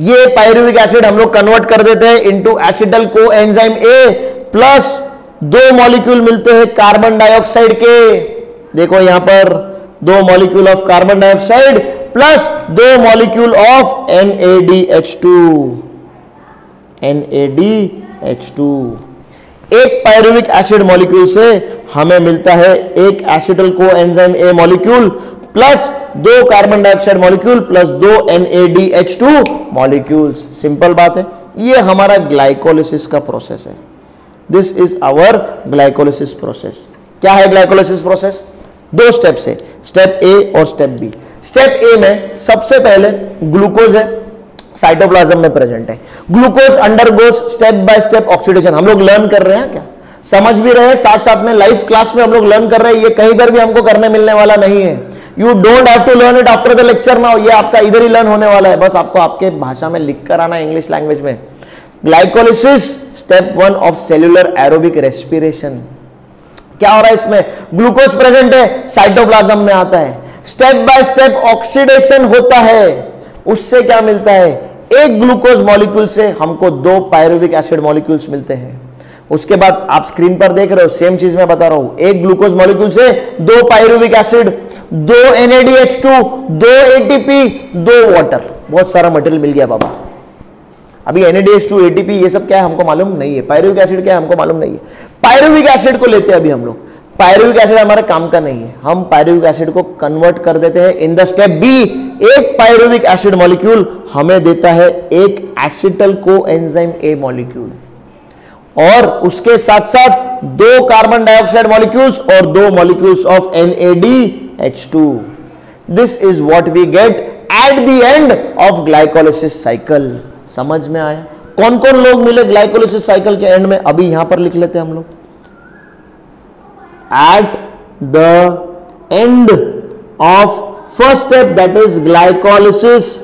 ये पायरुविक एसिड हम लोग कन्वर्ट कर देते हैं इनटू एसिटल को एंजाइम ए, प्लस 2 मॉलिक्यूल मिलते हैं कार्बन डाइऑक्साइड के। देखो यहां पर 2 molecule of carbon dioxide plus 2 molecule of NADH2। एक पायरुविक एसिड मॉलिक्यूल से हमें मिलता है एक acetyl coenzyme A molecule plus 2 carbon dioxide molecule plus 2 NADH2 molecules. Simple बात है, ये हमारा ग्लाइकोलिसिस का प्रोसेस है। This is our glycolysis process. क्या है ग्लाइकोलिसिस प्रोसेस, 2 स्टेप से, स्टेप ए और स्टेप बी। स्टेप ए में सबसे पहले ग्लूकोज है, साइटोप्लाज्म में प्रेजेंट है। Glucose undergoes step by step oxidation. हम लोग लर्न कर रहे हैं, क्या समझ भी रहे हैं, साथ साथ में लाइव क्लास में हम लोग लर्न कर रहे हैं। ये कहीं पर भी हमको करने मिलने वाला नहीं है। You don't have to learn it after the lecture now, ये आपका इधर ही लर्न होने वाला है, बस आपको आपके भाषा में लिख कर आना, इंग्लिश लैंग्वेज में। Glycolysis step 1 of cellular aerobic respiration. क्या हो रहा है इसमें, ग्लूकोज प्रेजेंट है, साइटोप्लाज्म में आता है, स्टेप बाय स्टेप ऑक्सीडेशन होता है, उससे क्या मिलता है, एक ग्लूकोज मॉलिक्यूल से हमको 2 पायरुविक एसिड मॉलिक्यूल्स मिलते हैं। उसके बाद आप स्क्रीन पर देख रहे हो, सेम चीज मैं बता रहा हूं, एक ग्लूकोज मॉलिक्यूल से 2 pyruvic acid, 2 NADH2, 2 ATP, 2 water. बहुत सारा मटेरियल मिल गया बाबा। अभी NADH2, ATP ये सब क्या है हमको मालूम नहीं है, पायरुविक एसिड क्या है हमको मालूम नहीं है। पायरुविक एसिड को लेते हैं अभी हम लोग, पायरुविक एसिड हमारे काम का नहीं है, हम पायरुविक एसिड को कन्वर्ट कर देते हैं इन द स्टेप बी। एक पायरुविक एसिड मॉलिक्यूल हमें देता है एक acetyl coenzyme A molecule, और उसके साथ साथ 2 कार्बन डाइऑक्साइड मॉलिक्यूल्स और 2 molecules of NADH2। This is what we get at the end of glycolysis cycle. समझ में आया, कौन कौन लोग मिले ग्लाइकोलिसिस साइकिल के एंड में, अभी यहां पर लिख लेते हैं हम लोग। At the end of first step that is glycolysis,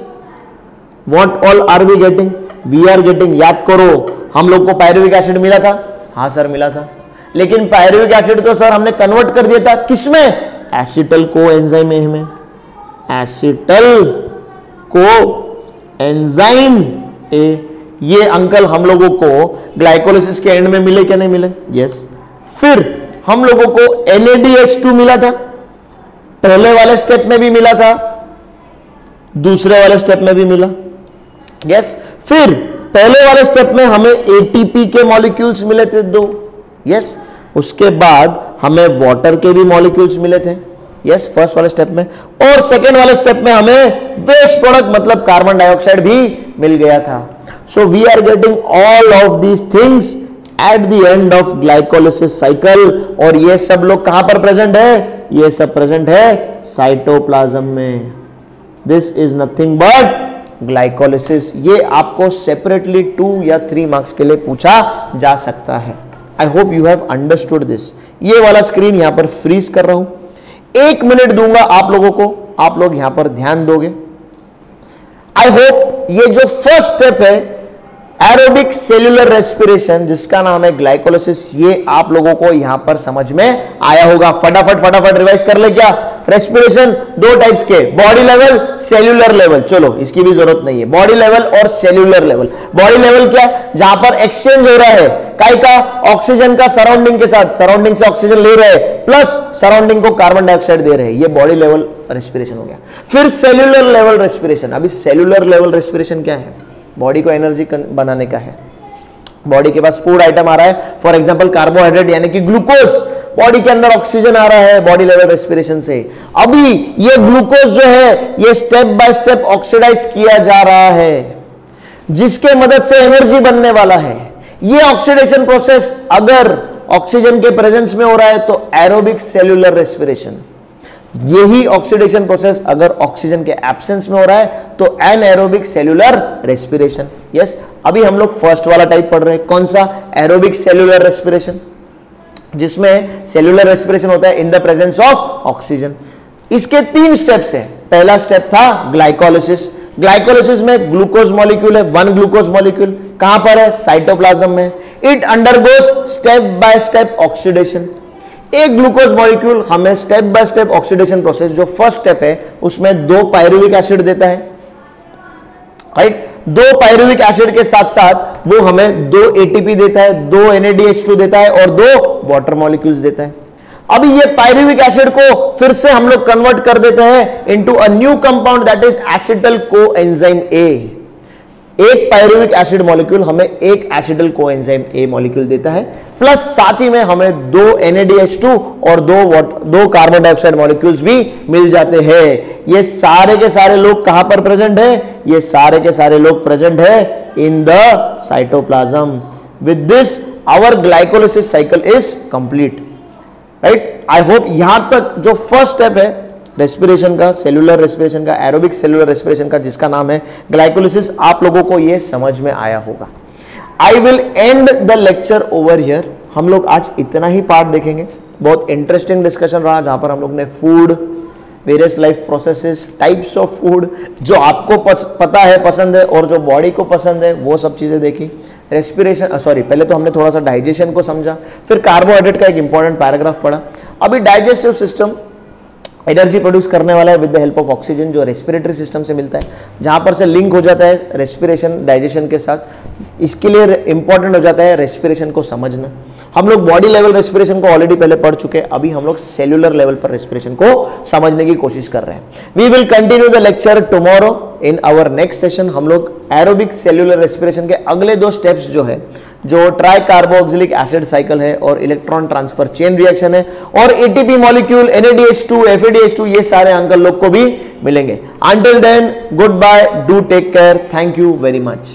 what all are we getting, we are getting, याद करो हम लोग को पायरुविक एसिड मिला था, हाँ सर मिला था, लेकिन पायरुविक एसिड को सर हमने कन्वर्ट कर दिया था किसमें, एसिटल को एंजाइम ए में, एसिटल को एंजाइम ए। ये अंकल हम लोगों को ग्लाइकोलिसिस के एंड में मिले क्या नहीं मिले, यस। फिर हम लोगों को NADH2 मिला था, पहले वाले स्टेप में भी मिला था, दूसरे वाले स्टेप में भी मिला, यस। फिर पहले वाले स्टेप में हमें ATP के मॉलिक्यूल्स मिले थे 2, यस। उसके बाद हमें वाटर के भी मॉलिक्यूल्स मिले थे, यस, फर्स्ट वाले स्टेप में। और सेकेंड वाले स्टेप में हमें वेस्ट प्रोडक्ट मतलब कार्बन डाइऑक्साइड भी मिल गया था। So we are getting all of these things at the end of glycolysis cycle. और ये सब लोग कहां पर प्रेजेंट है, ये सब प्रेजेंट है साइटोप्लाज्म में। This is nothing but glycolysis. ये आपको सेपरेटली 2 या 3 मार्क्स के लिए पूछा जा सकता है। I hope you have understood this. ये वाला स्क्रीन यहां पर फ्रीज कर रहा हूं, 1 मिनट दूंगा आप लोगों को, आप लोग यहां पर ध्यान दोगे। आई होप ये जो फर्स्ट स्टेप है एरोबिक सेल्यूलर रेस्पिरेशन, जिसका नाम है ग्लाइकोलिसिस, ये आप लोगों को यहां पर समझ में आया होगा। फटाफट रिवाइज कर ले। क्या रेस्पिरेशन 2 टाइप्स के, बॉडी लेवल, सेल्यूलर लेवल। चलो इसकी भी जरूरत नहीं है, बॉडी लेवल और सेल्यूलर लेवल। बॉडी लेवल क्या, जहां पर एक्सचेंज हो रहा है काय का, ऑक्सीजन का सराउंडिंग के साथ, सराउंडिंग से ऑक्सीजन ले रहे हैं प्लस सराउंडिंग को कार्बन डाइऑक्साइड दे रहे हैं, ये बॉडी लेवल रेस्पिरेशन हो गया। फिर सेल्यूलर लेवल रेस्पिरेशन। अभी सेल्यूलर लेवल रेस्पिरेशन क्या है, बॉडी को एनर्जी बनाने का है। बॉडी के पास फूड आइटम आ रहा है, फॉर एग्जांपल कार्बोहाइड्रेट यानी कि ग्लूकोज, बॉडी के अंदर ऑक्सीजन आ रहा है बॉडी लेवल रेस्पिरेशन से। अभी ये ग्लूकोज जो है ये स्टेप बाय स्टेप ऑक्सीडाइज किया जा रहा है, जिसके मदद से एनर्जी बनने वाला है। ये ऑक्सीडेशन प्रोसेस अगर ऑक्सीजन के प्रेजेंस में हो रहा है तो एरोबिक सेल्यूलर रेस्पिरेशन। यही ऑक्सीडेशन प्रोसेस अगर ऑक्सीजन के एब्सेंस में हो रहा है तो एनएरोबिक सेल्यूलर रेस्पिरेशन। यस, अभी हम लोग फर्स्ट वाला टाइप पढ़ रहे हैं, कौन सा, एरोबिक सेल्यूलर रेस्पिरेशन, जिसमें सेल्यूलर रेस्पिरेशन होता है in the presence of oxygen. इसके 3 स्टेप्स हैं। पहला स्टेप था ग्लाइकोलिसिस। ग्लाइकोलिसिस में ग्लूकोज मॉलिक्यूल है, 1 ग्लूकोज मॉलिक्यूल कहां पर है, साइटोप्लाज्म में। It undergoes step by step oxidation. एक ग्लूकोज मॉलिक्यूल हमें step by step oxidation process, जो फर्स्ट स्टेप है उसमें 2 पायरुविक एसिड देता है, राइट। 2 पायरुविक एसिड के साथ साथ वो हमें 2 एटीपी देता है, 2 NADH2 देता है और 2 वाटर मॉलिक्यूल्स देता है। अभी ये पायरुविक एसिड को फिर से हम लोग कन्वर्ट कर देते हैं into a new compound that is acetyl coenzyme A. एक पायरुविक एसिड मॉलिक्यूल हमें एक एसिटल कोएंजाइम ए मॉलिक्यूल देता है, प्लस साथ ही में हमें 2 NADH2 और 2 कार्बन डाइऑक्साइड मॉलिक्यूल्स भी मिल जाते हैं। ये सारे के सारे लोग कहां पर प्रेजेंट है, ये सारे के सारे लोग प्रेजेंट है in the cytoplasm. With this our glycolysis cycle is complete, right. I hope यहां तक जो फर्स्ट स्टेप है रेस्पिरेशन का, सेल्यूलर रेस्पिरेशन का, एरोबिक सेल्यूलर रेस्पिरेशन का, जिसका नाम है ग्लाइकोलिसिस, आप लोगों को यह समझ में आया होगा। I will and the lecture over here. हम लोग आज इतना ही पार्ट देखेंगे। बहुत इंटरेस्टिंग डिस्कशन रहा, जहां पर हम लोग ने food, various life processes, types of food जो आपको पता है, पसंद है, और जो बॉडी को पसंद है, वो सब चीजें देखी। रेस्पिरेशन पहले तो हमने थोड़ा सा डाइजेशन को समझा, फिर कार्बोहाइड्रेट का एक इंपॉर्टेंट पैराग्राफ पढ़ा। अभी डाइजेस्टिव सिस्टम एनर्जी प्रोड्यूस करने वाला है with the help of oxygen, जो रेस्पिरेटरी सिस्टम से मिलता है, जहां पर से लिंक हो जाता है रेस्पिरेशन डाइजेशन के साथ। इसके लिए इंपॉर्टेंट हो जाता है रेस्पिरेशन को समझना। हम लोग बॉडी लेवल रेस्पिरेशन को ऑलरेडी पहले पढ़ चुके हैं, अभी हम लोग सेल्यूलर लेवल पर रेस्पिरेशन को समझने की कोशिश कर रहे हैं। We will continue the lecture tomorrow in our next session. हम लोग एरोबिक सेल्यूलर रेस्पिरेशन के अगले 2 स्टेप्स जो है, जो ट्राई कार्बोक्सिलिक एसिड साइकिल है और इलेक्ट्रॉन ट्रांसफर चेन रिएक्शन है, और एटीपी मॉलिक्यूल, NADH2, FADH2, ये सारे अंकल लोग को भी मिलेंगे। Until then, good bye, do take care, thank you very much.